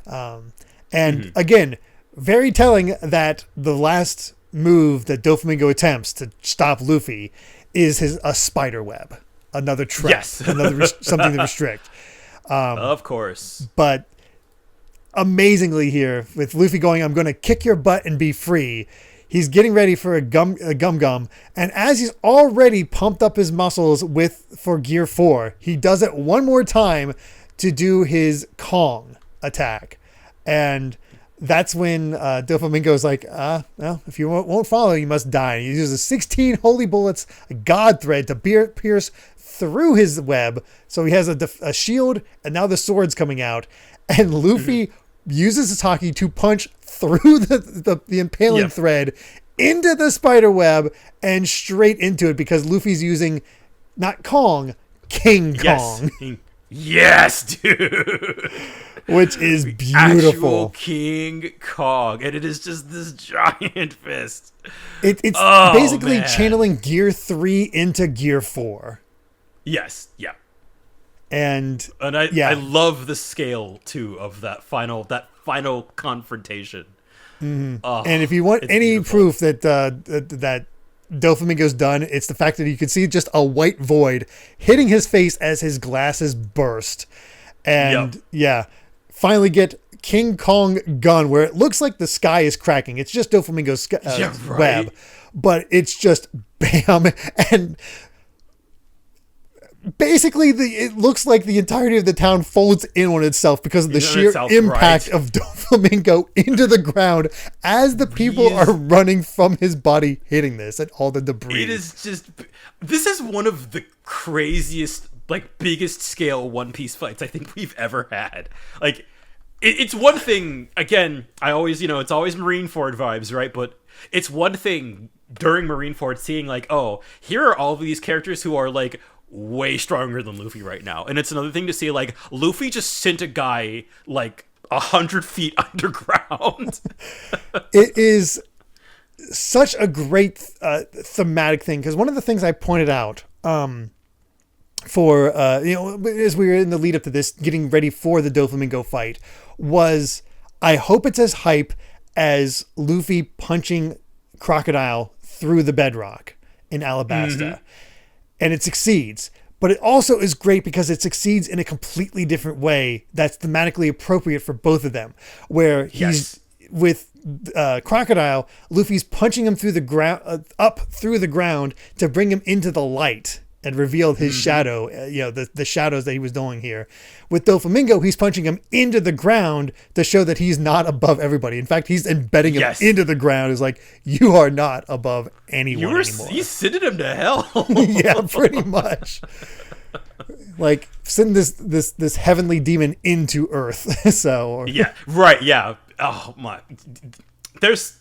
Again, very telling that the last move that Doflamingo attempts to stop Luffy is a spider web, another trap, yes. Something to restrict. Of course. But amazingly here, with Luffy going, I'm going to kick your butt and be free, he's getting ready for a gum, and as he's already pumped up his muscles for Gear 4, he does it one more time to do his Kong attack. And that's when Doflamingo's like, well, if you won't follow, you must die. And he uses 16 holy bullets, a god thread, to pierce through his web. So he has a shield, and now the sword's coming out. And Luffy uses his haki to punch through the impaling thread into the spider web and straight into it, because Luffy's using not Kong, King Kong. Yes, dude. Which is beautiful. Actual King Kong, and it is just this giant fist. It's basically channeling Gear 3 into Gear 4. Yes, yeah. And I love the scale too of that final confrontation. Oh, and if you want any proof that that Doflamingo's done, it's the fact that you can see just a white void hitting his face as his glasses burst. And finally get King Kong gun, where it looks like the sky is cracking. It's just Doflamingo's web, but it's just bam, and basically it looks like the entirety of the town folds in on itself because of the sheer impact of Doflamingo into the ground as the people are running from his body, hitting this and all the debris. This is one of the craziest, like, biggest scale One Piece fights I think we've ever had. Like, it's one thing, again, I always, it's always Marineford vibes, right? But it's one thing during Marineford seeing, like, oh, here are all of these characters who are, like, way stronger than Luffy right now. And it's another thing to see, like, Luffy just sent a guy, like, 100 feet underground. It is such a great thematic thing, because one of the things I pointed out for as we were in the lead up to this, getting ready for the Doflamingo fight, was I hope it's as hype as Luffy punching Crocodile through the bedrock in Alabasta. And it succeeds. But it also is great because it succeeds in a completely different way that's thematically appropriate for both of them. Where he's with Crocodile, Luffy's punching him through the ground, up through the ground to bring him into the light and reveal his shadow, the shadows that he was doing here. With Doflamingo, he's punching him into the ground to show that he's not above everybody. In fact, he's embedding him into the ground. Is like, you are not above anyone anymore. You sending him to hell. Yeah, pretty much. Like, send this heavenly demon into Earth. Oh my, there's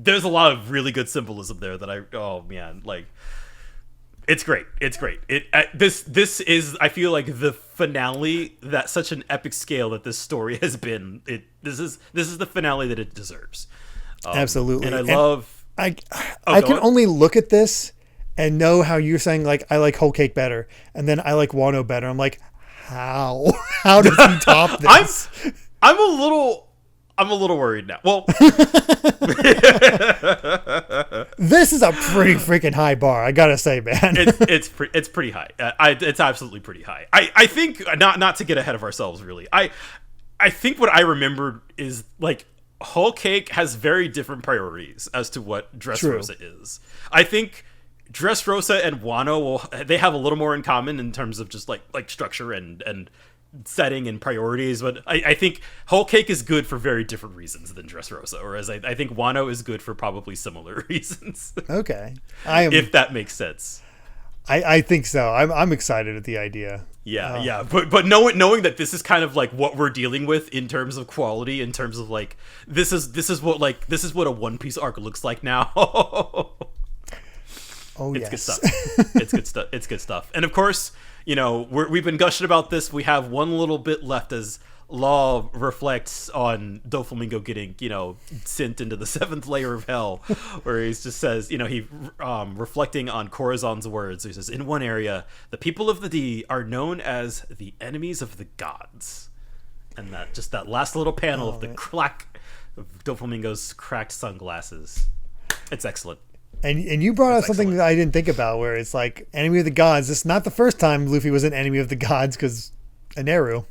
a lot of really good symbolism there that like. It's great. It's great. This is, I feel like, the finale that such an epic scale that this story has been. This is the finale that it deserves. Absolutely. And I can only look at this and know how you're saying, like, I like Whole Cake better, and then I like Wano better. I'm like, how does he top this? I'm a little worried now. Well, this is a pretty freaking high bar, I gotta say, man. it's pretty high. It's absolutely pretty high. I think, not to get ahead of ourselves, really. I think what I remembered is, like, Whole Cake has very different priorities as to what Dressrosa is. I think Dressrosa and Wano they have a little more in common in terms of just like structure and setting and priorities, but I think Whole Cake is good for very different reasons than Dressrosa, whereas I think Wano is good for probably similar reasons. Okay, if that makes sense. I think so. I'm excited at the idea. Yeah. But knowing that this is kind of like what we're dealing with in terms of quality, in terms of like this is what a One Piece arc looks like now. Oh, it's yes. good stuff. It's good stuff. It's good stuff. And of course, we've been gushing about this. We have one little bit left as Law reflects on Doflamingo getting, sent into the 7th layer of hell, where he just says, he reflecting on Corazon's words. He says, in one area, the people of the D are known as the enemies of the gods. And that last little panel of the clack of Doflamingo's cracked sunglasses. It's excellent. And you brought up something that I didn't think about, where it's like enemy of the gods. It's not the first time Luffy was an enemy of the gods, because Eneru.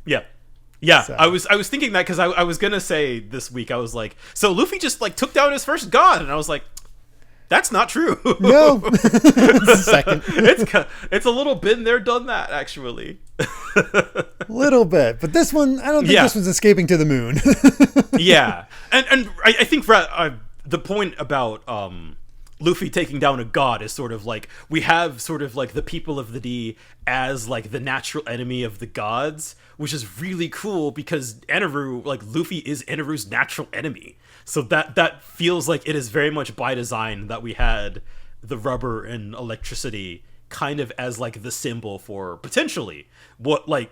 Yeah, so. I was thinking that because I was gonna say this week, I was like, so Luffy just like took down his first god, and I was like, that's not true. No, second. It's a little been there, done that, actually. Little bit, but this one, I don't think this one's escaping to the moon. Yeah, and I think the point about Luffy taking down a god is sort of like, we have sort of like the people of the D as like the natural enemy of the gods, which is really cool because Eneru, like Luffy is Eneru's natural enemy. So that feels like it is very much by design that we had the rubber and electricity kind of as like the symbol for potentially what, like,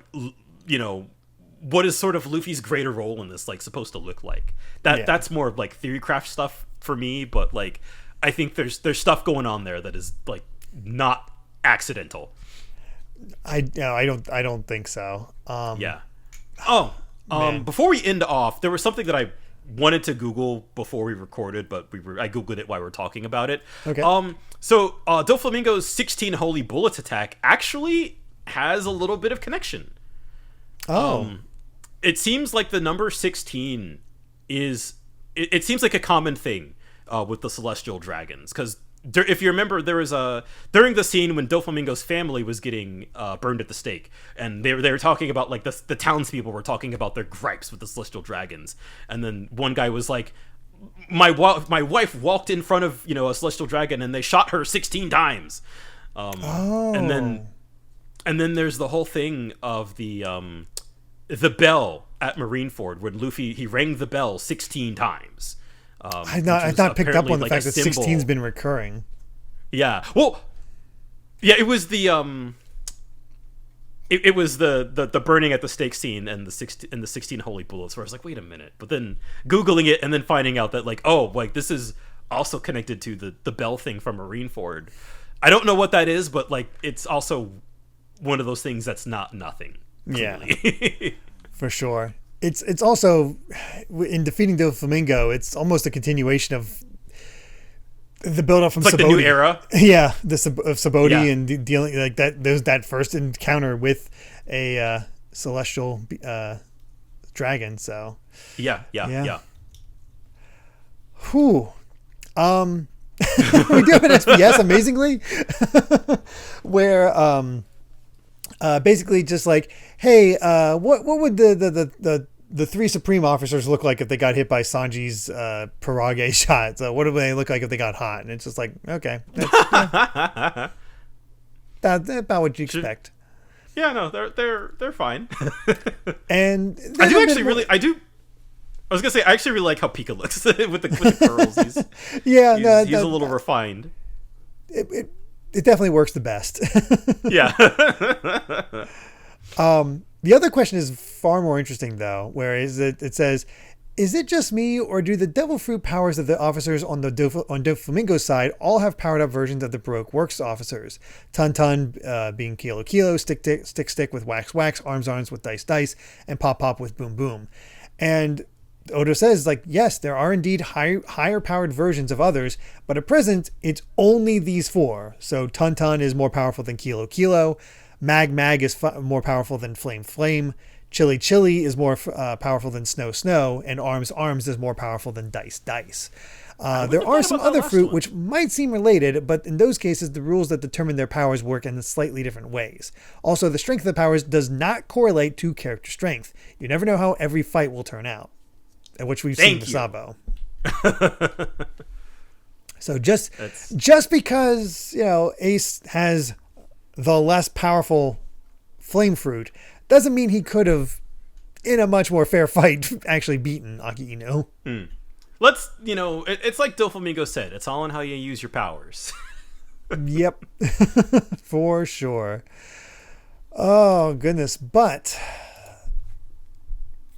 what is sort of Luffy's greater role in this like supposed to look like. That's more of like theorycraft stuff for me, but like I think there's stuff going on there that is like not accidental. I don't think so. Before we end off, there was something that I wanted to Google before we recorded, but I Googled it while we were talking about it. Okay. So Doflamingo's 16 Holy Bullets attack actually has a little bit of connection. It seems like the number 16 is it seems like a common thing with the celestial dragons, because if you remember, there was during the scene when Doflamingo's family was getting burned at the stake, and they were talking about like the townspeople were talking about their gripes with the celestial dragons, and then one guy was like, my wife walked in front of a celestial dragon and they shot her 16 times. And then there's the whole thing of the bell at Marineford when Luffy he rang the bell 16 times. I've not picked up on the fact that 16's been recurring. Yeah. Well, yeah, it was the it was the burning at the stake scene and the 16 holy bullets, where I was like, wait a minute. But then Googling it and then finding out that like, oh, like this is also connected to the bell thing from Marineford. I don't know what that is, but like it's also one of those things that's not nothing. Clearly. Yeah. For sure. It's also, in defeating Doflamingo, it's almost a continuation of the build-up from Sabaody. Like the new era? Yeah, of Sabaody and dealing like that. There's that first encounter with a celestial dragon. So yeah. Whew. We do have an SPS, amazingly, where basically just like, hey, what would the three Supreme officers look like if they got hit by Sanji's Parage shot? So what do they look like if they got hot? And it's just like, okay, that's about what you expect. Yeah, no, they're fine. And I was gonna say, I actually really like how Pika looks with the curls. He's a little refined. it definitely works the best. Yeah. The other question is far more interesting, though, where it says, is it just me, or do the devil fruit powers of the officers on Doflamingo's side all have powered up versions of the Baroque Works officers? Ton being Kilo, Stick with Wax, Arms with Dice, and Pop with Boom Boom. And Oda says, like, yes, there are indeed higher powered versions of others, but at present, it's only these 4. So Ton is more powerful than Kilo. Mag is more powerful than Flame. Chili is more powerful than Snow, and Arms is more powerful than Dice. There are some other fruit which might seem related, but in those cases, the rules that determine their powers work in slightly different ways. Also, the strength of the powers does not correlate to character strength. You never know how every fight will turn out, which we've seen with Sabo. So just because, you know, Ace has the less powerful flame fruit doesn't mean he could have, in a much more fair fight, actually beaten Aki Ino. Let's, you know, it's like Doflamingo said, it's all in how you use your powers. Yep. For sure. Oh, goodness. But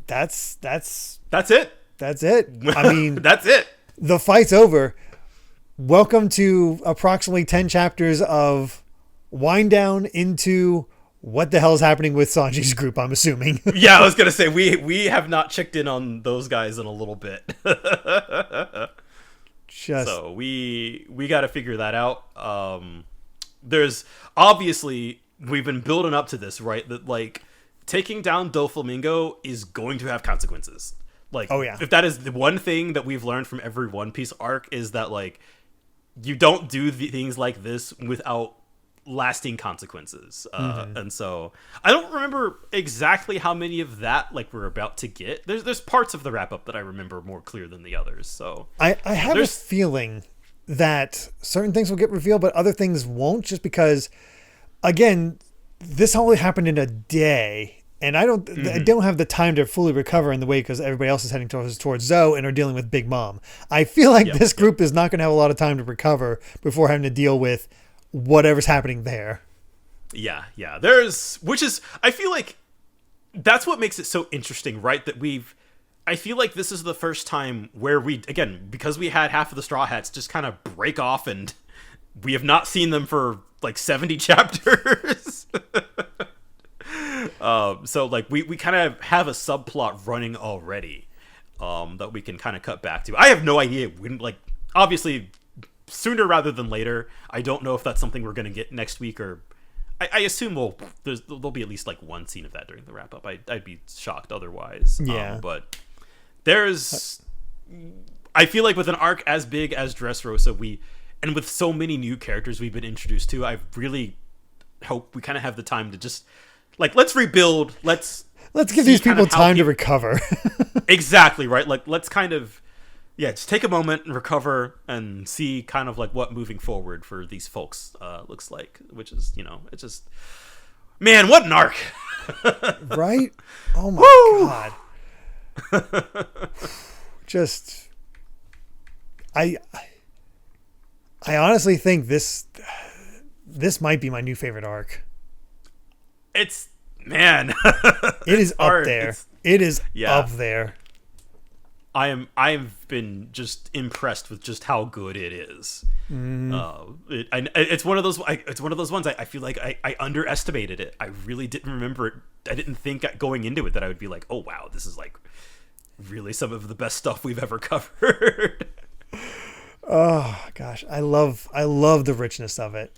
that's it. That's it. I mean, that's it. The fight's over. Welcome to approximately 10 chapters of wind down into what the hell is happening with Sanji's group, I'm assuming. Yeah, I was going to say, we have not checked in on those guys in a little bit. So we got to figure that out. There's obviously, we've been building up to this, right? That, like, taking down Doflamingo is going to have consequences. Like, oh yeah, if that is the one thing that we've learned from every One Piece arc, is that, like, you don't do things like this without lasting consequences. And so I don't remember exactly how many of that, like, we're about to get. There's parts of the wrap up that I remember more clear than the others. So I have a feeling that certain things will get revealed, but other things won't, just because, again, this only happened in a day, and I don't have the time to fully recover in the way, because everybody else is heading towards Zoe and are dealing with Big Mom. I feel like this group is not going to have a lot of time to recover before having to deal with whatever's happening there. Yeah. Which is, I feel like that's what makes it so interesting, right? That I feel like this is the first time where we, again, because we had half of the Straw Hats just kind of break off, and we have not seen them for like 70 chapters. So, like, we kind of have a subplot running already, that we can kind of cut back to. I have no idea when, like, obviously sooner rather than later. I don't know if that's something we're going to get next week, or I assume there'll be at least like one scene of that during the wrap up. I'd be shocked otherwise. Yeah. But I feel like with an arc as big as Dressrosa, and with so many new characters we've been introduced to, I really hope we kind of have the time to just, like, let's rebuild. Let's give these people time to recover. Exactly, right? Like, let's kind of, just take a moment and recover and see kind of like what moving forward for these folks looks like, which is, you know, it's just, man, what an arc. Right? Oh my God. Just, I honestly think this might be my new favorite arc. It's, man. It is up there. It is up there. I've been just impressed with just how good it is. It's one of those. It's one of those ones. I feel like I underestimated it. I really didn't remember it. I didn't think going into it that I would be like, oh wow, this is like really some of the best stuff we've ever covered. Oh gosh, I love the richness of it.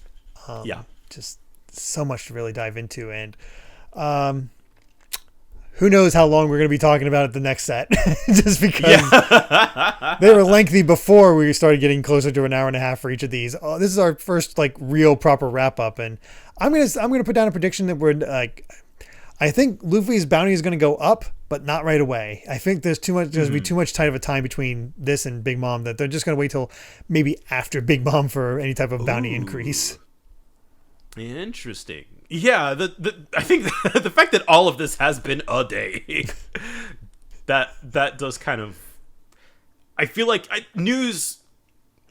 Just so much to really dive into, and who knows how long we're going to be talking about it the next set, just because they were lengthy before we started getting closer to an hour and a half for each of these. Oh, this is our first like real proper wrap up, and I'm gonna put down a prediction that we're like, I think Luffy's bounty is going to go up, but not right away. I think there's going to be too much tight of a time between this and Big Mom that they're just going to wait till maybe after Big Mom for any type of bounty increase. Interesting. Yeah, I think the fact that all of this has been a day, that does kind of, I feel like news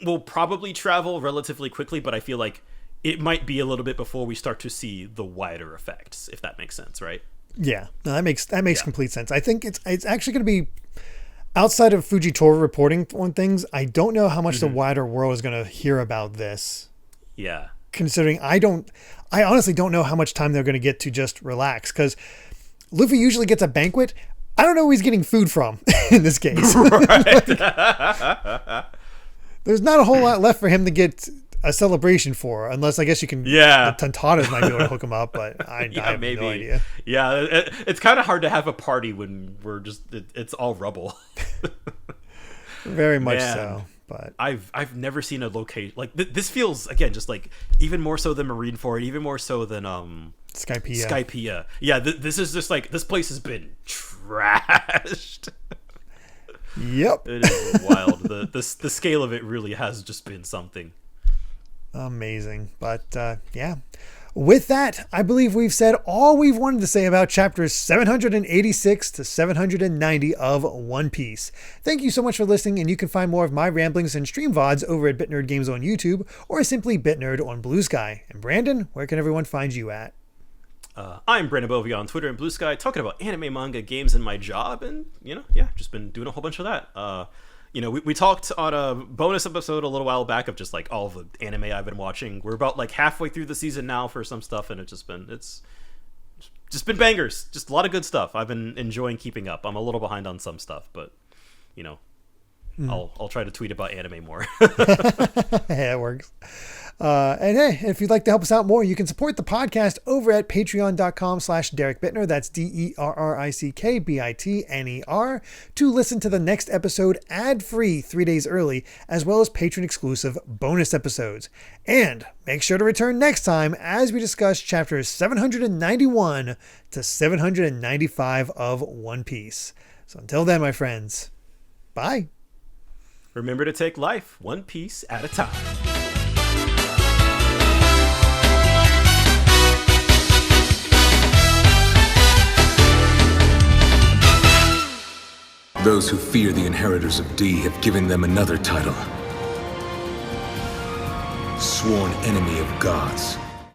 will probably travel relatively quickly, but I feel like it might be a little bit before we start to see the wider effects, if that makes sense, right? Yeah, no, that makes complete sense. I think it's actually going to be outside of Fujitora reporting on things. I don't know how much the wider world is going to hear about this. Yeah. Considering I honestly don't know how much time they're going to get to just relax, because Luffy usually gets a banquet. I don't know who he's getting food from in this case. Right. There's not a whole lot left for him to get a celebration for, unless I guess you can. Yeah, the Tontadas might be able to hook him up, but I have maybe. No idea. Yeah, it's kind of hard to have a party when we're just it's all rubble. Very much so. But I've never seen a location like this. Feels again just like even more so than Marineford, even more so than Skypiea. Yeah, this is just like this place has been trashed. Yep, it is wild. The scale of it really has just been something amazing. But yeah, with that, I believe we've said all we've wanted to say about chapters 786 to 790 of One Piece. Thank you so much for listening, and you can find more of my ramblings and stream VODs over at BitNerd Games on YouTube, or simply BitNerd on BlueSky. And Brandon, where can everyone find you at? I'm Brandon Bovia on Twitter and BlueSky, talking about anime, manga, games, and my job, and just been doing a whole bunch of that. We talked on a bonus episode a little while back of just like all the anime I've been watching. We're about like halfway through the season now for some stuff, and it's just been bangers. Just a lot of good stuff. I've been enjoying keeping up. I'm a little behind on some stuff, but I'll try to tweet about anime more. Yeah, it works. And hey, if you'd like to help us out more, you can support the podcast over at patreon.com/DerrickBittner. That's DerrickBitner to listen to the next episode ad-free 3 days early, as well as patron-exclusive bonus episodes. And make sure to return next time as we discuss chapters 791 to 795 of One Piece. So until then, my friends, bye. Remember to take life one piece at a time. Those who fear the inheritors of D have given them another title. Sworn enemy of gods.